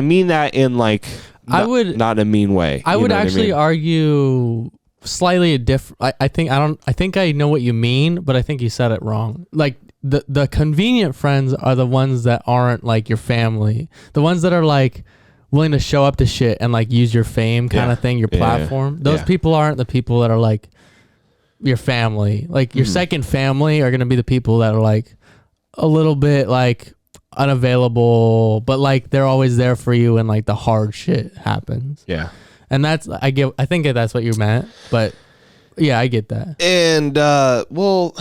mean that in like not in a mean way. I would actually argue slightly different. I think I know what you mean, but I think you said it wrong. Like the convenient friends are the ones that aren't like your family. The ones that are like willing to show up to shit and like use your fame kind of thing, your platform. Those people aren't the people that are like your family. Like your second family are gonna be the people that are like a little bit like unavailable, but like they're always there for you when like the hard shit happens. Yeah. And I think that's what you meant, but yeah, I get that. And well,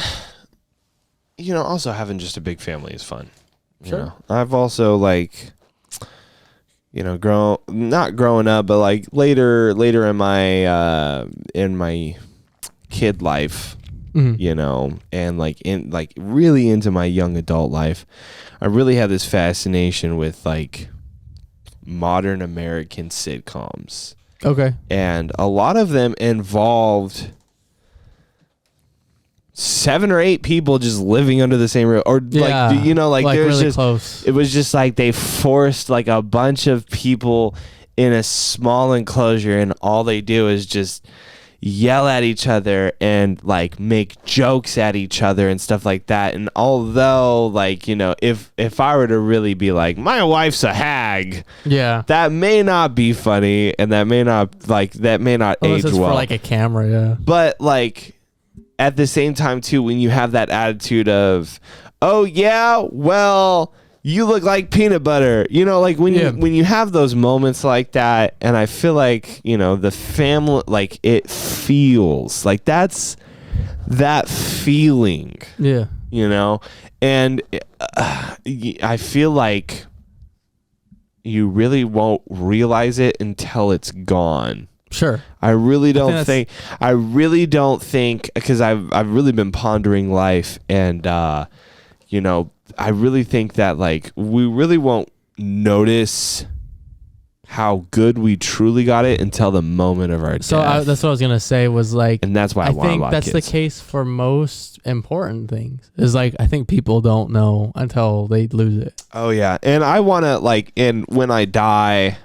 you know, also having just a big family is fun. Sure. You know? I've also like, you know, not growing up, but like later in my kid life, you know, and like really into my young adult life, I really had this fascination with like modern American sitcoms. Okay. And a lot of them involved 7 or 8 people just living under the same roof, or like, you know, like there's really just close. It was just like they forced like a bunch of people in a small enclosure, and all they do is just yell at each other and like make jokes at each other and stuff like that. And although like, you know, if I were to really be like, my wife's a hag, that may not be funny, and that may not age well for like a camera. But like at the same time too, when you have that attitude of, oh yeah, well, you look like peanut butter, you know, like when you have those moments like that, and I feel like, you know, the family, like it feels like that's that feeling, you know, and I feel like you really won't realize it until it's gone. Sure. I really don't think because I've really been pondering life, and you know, I really think that like we really won't notice how good we truly got it until the moment of our death. So that's what I was gonna say was like, and that's why I think that's the case for most important things. Is like I think people don't know until they lose it. Oh yeah, and I want to like, and when I die,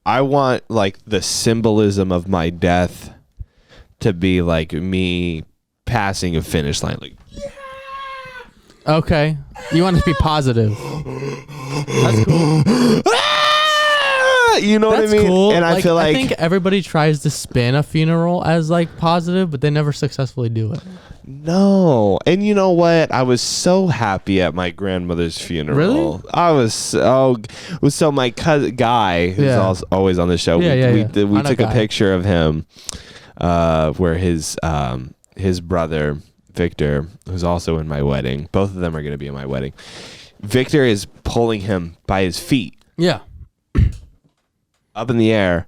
I want like the symbolism of my death to be like me passing a finish line, like. Okay. You want to be positive. That's cool. You know what I mean? Cool. And I feel like I think everybody tries to spin a funeral as like positive, but they never successfully do it. No. And you know what? I was so happy at my grandmother's funeral. Really? I was so my cousin Guy, who's always on the show, we took a picture of him where his brother Victor, who's also in my wedding. Both of them are going to be in my wedding. Victor is pulling him by his feet. Yeah. Up in the air,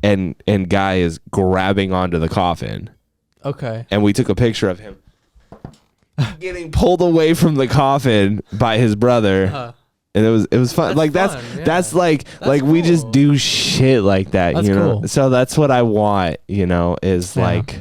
and Guy is grabbing onto the coffin. Okay. And we took a picture of him getting pulled away from the coffin by his brother. And it was fun. That's cool. We just do shit like that, you know. Cool. So that's what I want, you know, is like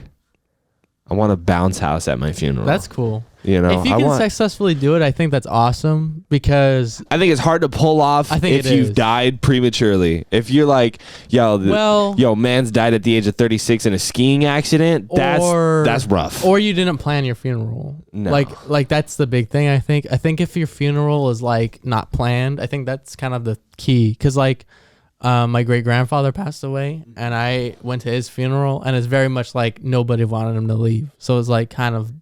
I want a bounce house at my funeral. That's cool. You know, if you can successfully do it, I think that's awesome, because I think it's hard to pull off if you've died prematurely. If you're like, yo, man's died at the age of 36 in a skiing accident, that's rough. Or you didn't plan your funeral. No. Like that's the big thing, I think. I think if your funeral is like not planned, I think that's kind of the key, cuz like my great grandfather passed away, and I went to his funeral, and it's very much like nobody wanted him to leave. So it's like kind of,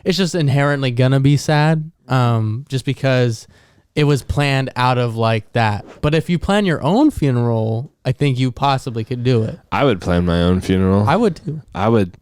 it's just inherently gonna be sad, just because it was planned out of like that. But if you plan your own funeral, I think you possibly could do it. I would plan my own funeral. I would too. I would.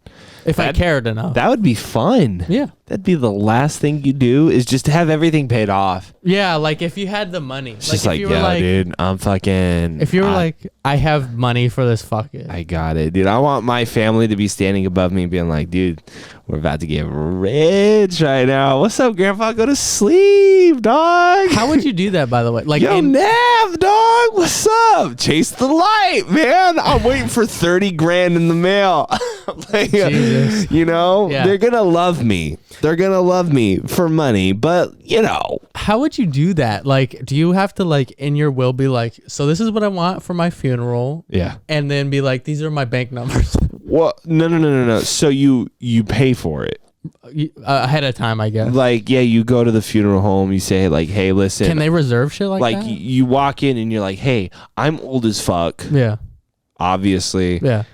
If I cared enough. That would be fun. Yeah. That'd be the last thing you do, is just to have everything paid off. Yeah, like if you had the money. It's just like, dude, I'm fucking... If you were like, I have money for this, fuck it. I got it, dude. I want my family to be standing above me and being like, dude, we're about to get rich right now. What's up, Grandpa? Go to sleep, dog. How would you do that, by the way? Like, yo, Nav, dog. What's up? Chase the light, man. I'm waiting for 30 grand in the mail. Like, Jesus. You know, they're gonna love me. They're gonna love me for money, but you know. How would you do that? Like, do you have to like in your will be like, so this is what I want for my funeral? Yeah. And then be like, these are my bank numbers. Well, no. So you pay for it. Ahead of time, I guess. Like, yeah, you go to the funeral home, you say like, hey, listen. Can they reserve shit like that? Like, you walk in and you're like, hey, I'm old as fuck. Yeah. Obviously. Yeah.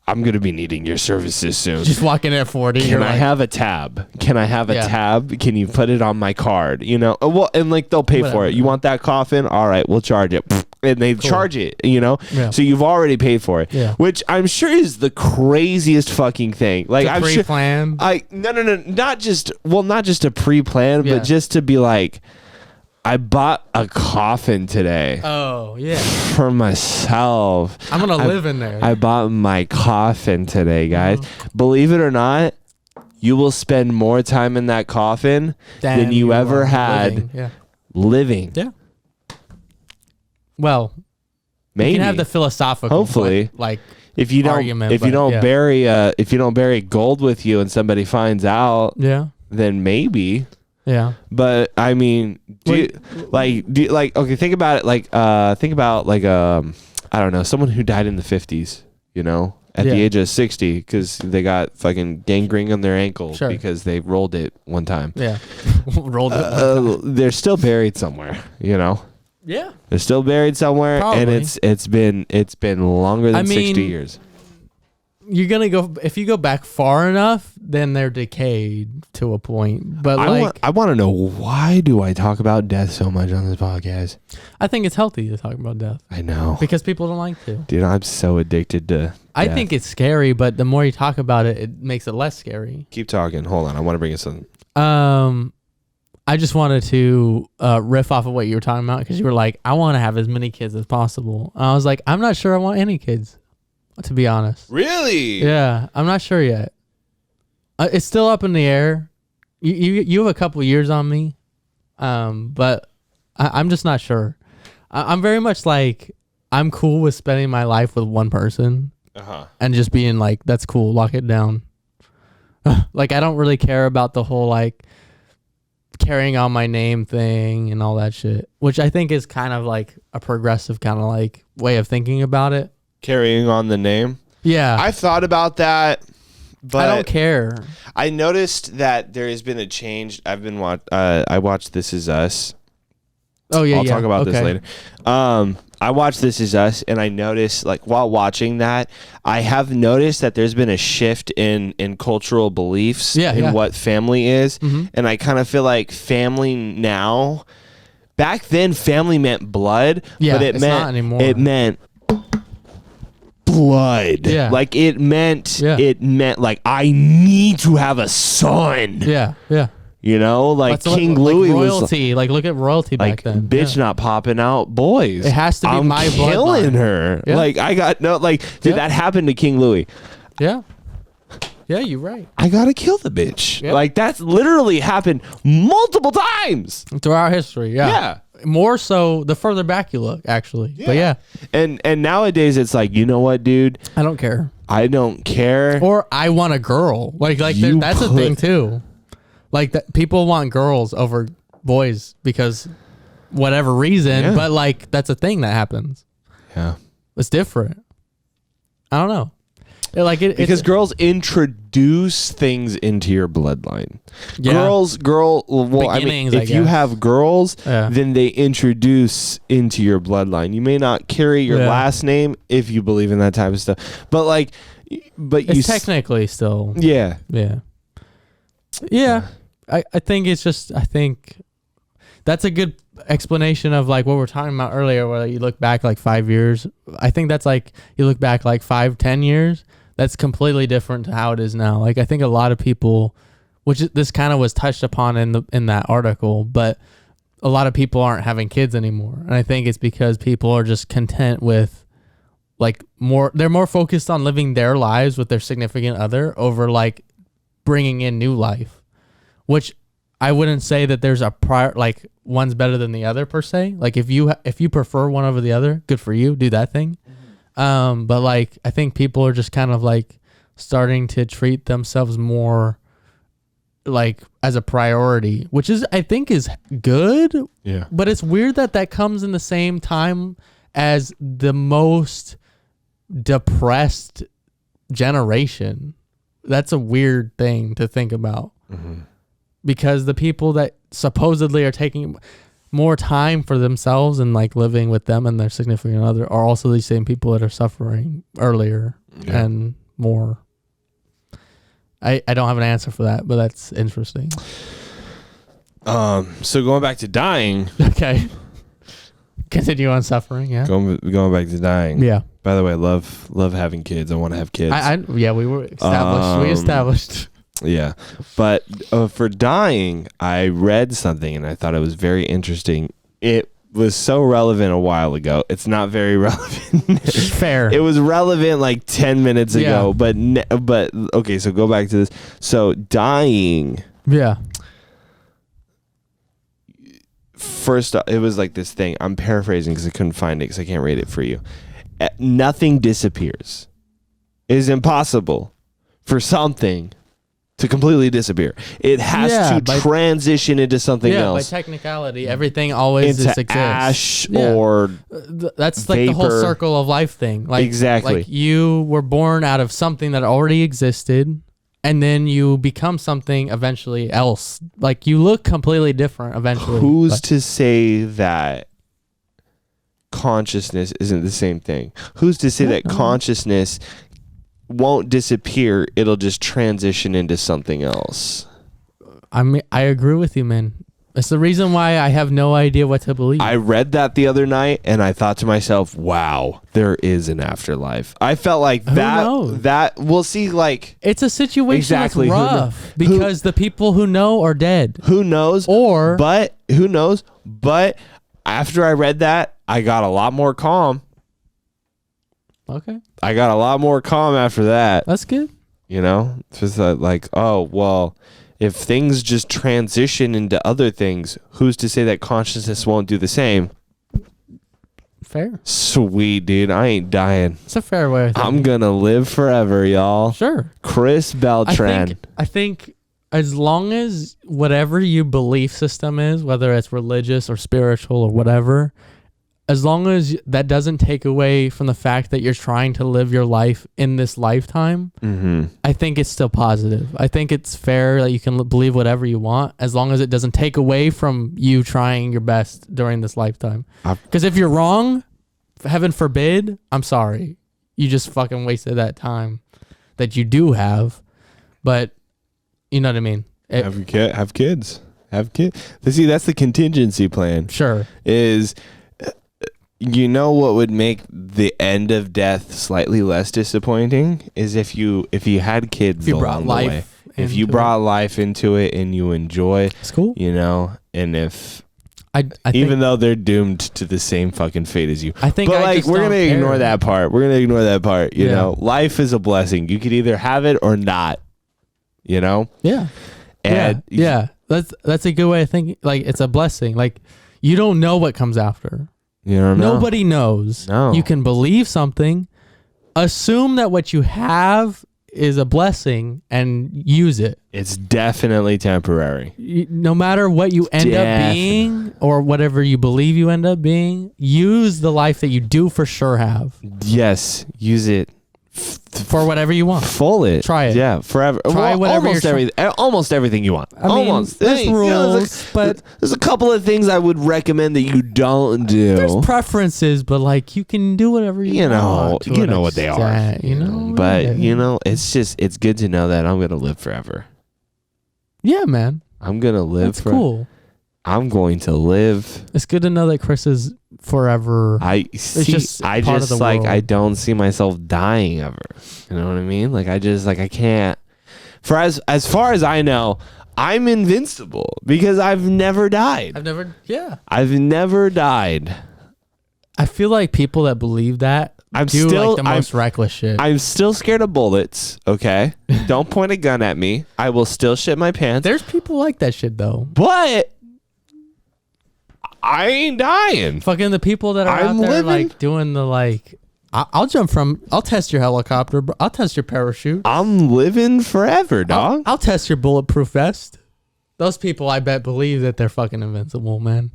I'm going to be needing your services soon. Just walk in at 40. Can I have a tab? Can I have a tab? Can you put it on my card? You know? Well, and like they'll pay for it. You want that coffin? All right, we'll charge it. And they charge it, you know? Yeah. So you've already paid for it. Yeah. Which I'm sure is the craziest fucking thing. Like, I'm sure. Pre-plan? No. Not just a pre-plan, but just to be like, I bought a coffin today. Oh, yeah. For myself. I'm going to live in there. I bought my coffin today, guys. Believe it or not, you will spend more time in that coffin than you ever had living. Yeah. Well, maybe. You can have the philosophical hopefully like if you don't argument, if you don't bury gold with you and somebody finds out, then maybe. Yeah. But I mean, okay, think about it like I don't know, someone who died in the 50s, you know, at the age of 60 because they got fucking gangrene on their ankle because they rolled it one time. Yeah. Rolled it. They're still buried somewhere, you know. Yeah. They're still buried somewhere. Probably. And it's been longer than 60 years. You're gonna go if you go back far enough, then they're decayed to a point. But I want to know, why do I talk about death so much on this podcast? I think it's healthy to talk about death. I know, because people don't like to. Dude, I'm so addicted to death. I think it's scary, but the more you talk about it, it makes it less scary. Keep talking. Hold on, I want to bring in something. I just wanted to riff off of what you were talking about because you were like, I want to have as many kids as possible. And I was like, I'm not sure I want any kids. To be honest. Really? Yeah, I'm not sure yet. It's still up in the air. You have a couple years on me, but I'm just not sure. I'm very much like, I'm cool with spending my life with one person and just being like, that's cool, lock it down. Like, I don't really care about the whole like carrying on my name thing and all that shit, which I think is kind of like a progressive kind of like way of thinking about it. Carrying on the name. Yeah. I've thought about that, but I don't care. I noticed that there has been a change. I watched This Is Us. Oh yeah. I'll talk about this later. I watched This Is Us, and I noticed, like, while watching that, I have noticed that there's been a shift in cultural beliefs in what family is. Mm-hmm. And I kind of feel like family now, back then family meant blood, but it not anymore. It meant blood. Yeah. Like it meant like, I need to have a son. Yeah. Yeah. You know, like King Louis like royalty. was like, look at royalty like, back then. Bitch not popping out boys. It has to be my bloodline. I'm killing her. Yeah. Like I got did that happen to King Louis? Yeah. Yeah, you're right. I gotta kill the bitch. Yeah. Like that's literally happened multiple times throughout history. Yeah. More so the further back you look, actually. Yeah. But yeah. And nowadays it's like, you know what, dude? I don't care. I don't care. Or I want a girl. Like that's a thing too. Like that, people want girls over boys because whatever reason, but like that's a thing that happens. Yeah. It's different. I don't know. Because girls introduce things into your bloodline. Yeah. If you have girls, then they introduce into your bloodline. You may not carry your last name if you believe in that type of stuff, but it's technically still. Yeah. Yeah. Yeah. I think it's just, I think that's a good explanation of like what we're talking about earlier, where you look back like 5 years. I think that's like, you look back like 5-10 years. That's completely different to how it is now. Like, I think a lot of people, which this kind of was touched upon in that article, but a lot of people aren't having kids anymore. And I think it's because people are just content with like they're more focused on living their lives with their significant other over like bringing in new life, which I wouldn't say that there's a like one's better than the other per se. Like if you prefer one over the other, good for you, do that thing. But like, I think people are just kind of like starting to treat themselves more like as a priority, which is, I think is good. Yeah. But it's weird that comes in the same time as the most depressed generation. That's a weird thing to think about. Mm-hmm. Because the people that supposedly are taking more time for themselves and like living with them and their significant other are also the same people that are suffering earlier and more. I don't have an answer for that, but that's interesting. So going back to dying. Okay. Continue on suffering, yeah. Going back to dying. Yeah. By the way, love having kids. I want to have kids. Yeah, we were established. We established. Yeah. But for dying, I read something and I thought it was very interesting. It was so relevant a while ago. It's not very relevant. Fair. It was relevant like 10 minutes ago, but okay, so go back to this. So dying. Yeah. First, it was like this thing. I'm paraphrasing because I couldn't find it because I can't read it for you. Nothing disappears. It is impossible for something to completely disappear. It has to transition into something else. By technicality, everything always into exists. Ash or that's like the whole circle of life thing. Like, exactly. Like you were born out of something that already existed, and then you become something eventually else. Like you look completely different eventually. Who's to say that consciousness isn't the same thing? Who's to say that consciousness won't disappear? It'll just transition into something else. I mean, I agree with you, man. It's the reason why I have no idea what to believe. I read that the other night and I thought to myself, wow, there is an afterlife. I felt like that we'll see, like, it's a situation that's rough because the people who know are dead. Who knows? But who knows? But after I read that, I got a lot more calm. Okay. I got a lot more calm after that. That's good. You know, it's just like, oh, well, if things just transition into other things, who's to say that consciousness won't do the same? Fair. Sweet, dude. I ain't dying. It's a fair way. I'm going to live forever, y'all. Sure. Xris Beltran. I think as long as whatever your belief system is, whether it's religious or spiritual or whatever, as long as that doesn't take away from the fact that you're trying to live your life in this lifetime, I think it's still positive. I think it's fair that you can believe whatever you want as long as it doesn't take away from you trying your best during this lifetime. Because if you're wrong, heaven forbid, I'm sorry. You just fucking wasted that time that you do have. But you know what I mean? Have kids. Have kids. See, that's the contingency plan. Sure. You know what would make the end of death slightly less disappointing is if you had kids along the way. If you brought life into it and you enjoy, it's cool. You know, and if I even though they're doomed to the same fucking fate as you, I think, but like we're gonna ignore that part. We're gonna ignore that part. You know, life is a blessing. You could either have it or not. You know. Yeah. And yeah. That's a good way of thinking. Like it's a blessing. Like you don't know what comes after. You don't know. Nobody knows. No. You can believe something, assume that what you have is a blessing, and use it. It's definitely temporary. No matter what you end up being or whatever you believe you end up being, use the life that you do for sure have. Yes, use it. For whatever you want. Full it. Try it. Yeah, forever. Try whatever almost everything you want. I mean, there's rules, but there's a couple of things I would recommend that you don't do. There's preferences, but like you can do whatever you want. You know what they are. You know, but you know, it's good to know that I'm gonna live forever. Yeah, man. I'm gonna live. That's cool. I'm going to live. It's good to know that Xris is forever. I don't see myself dying ever. You know what I mean? Like I can't. For as far as I know, I'm invincible because I've never died. I've never died. I feel like people that believe that do like the most reckless shit. I'm still scared of bullets. Okay, don't point a gun at me. I will still shit my pants. There's people like that shit though. But I ain't dying. Fucking the people that are out there like doing the like, I'll test your helicopter, I'll test your parachute. I'm living forever, dog. I'll test your bulletproof vest. Those people, I bet, believe that they're fucking invincible, man.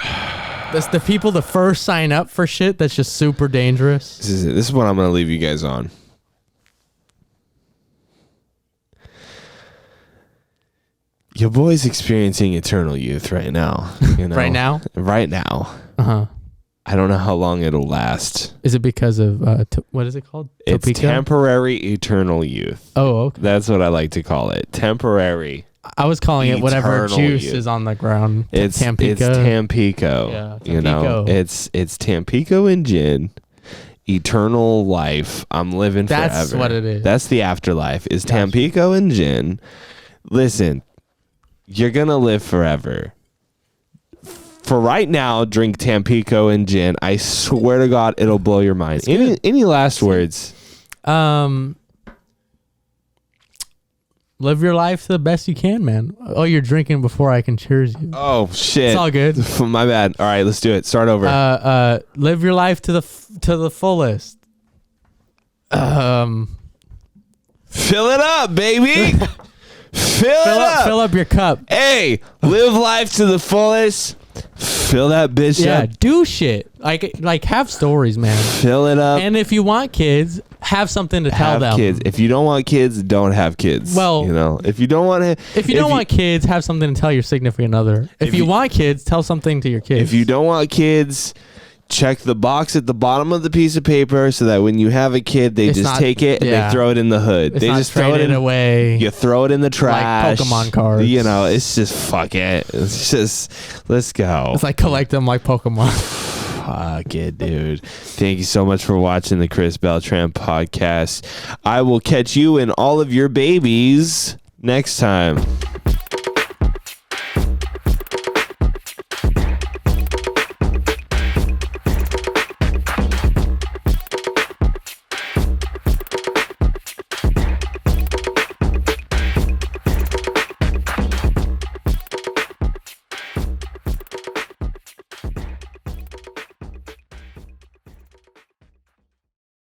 That's the people that first sign up for shit that's just super dangerous. This is what I'm going to leave you guys on. Your boy's experiencing eternal youth right now. You know? Right now? Right now. Uh-huh. I don't know how long it'll last. Is it because of, what is it called? It's temporary eternal youth. Oh, okay. That's what I like to call it. Temporary. I was calling it whatever juice is on the ground. It's Tampico. It's Tampico. Yeah, Tampico. You know, it's Tampico and gin. Eternal life. I'm living forever. That's what it is. That's the afterlife. Is Tampico and gin. Listen, you're gonna live forever. For right now, drink Tampico and gin. I swear to God, it'll blow your mind. Any last words? Live your life to the best you can, man. Oh, you're drinking before I can cheers you. Oh shit! It's all good. My bad. All right, let's do it. Start over. Live your life to the fullest. Fill it up, baby. Fill up your cup. Hey, live life to the fullest. Fill that bitch up. Yeah, do shit. Like have stories, man. Fill it up. And if you want kids, have something to tell them. Kids. If you don't want kids, don't have kids. Well, you know, if you don't want kids, have something to tell your significant other. If you want kids, tell something to your kids. If you don't want kids, check the box at the bottom of the piece of paper so that when you have a kid, they take it and they throw it in the hood. They just throw it away. You throw it in the trash. Like Pokemon cards. You know, it's just fuck it. It's just let's go. It's like collect them like Pokemon. Fuck it, dude. Thank you so much for watching the Xris Beltran podcast. I will catch you and all of your babies next time.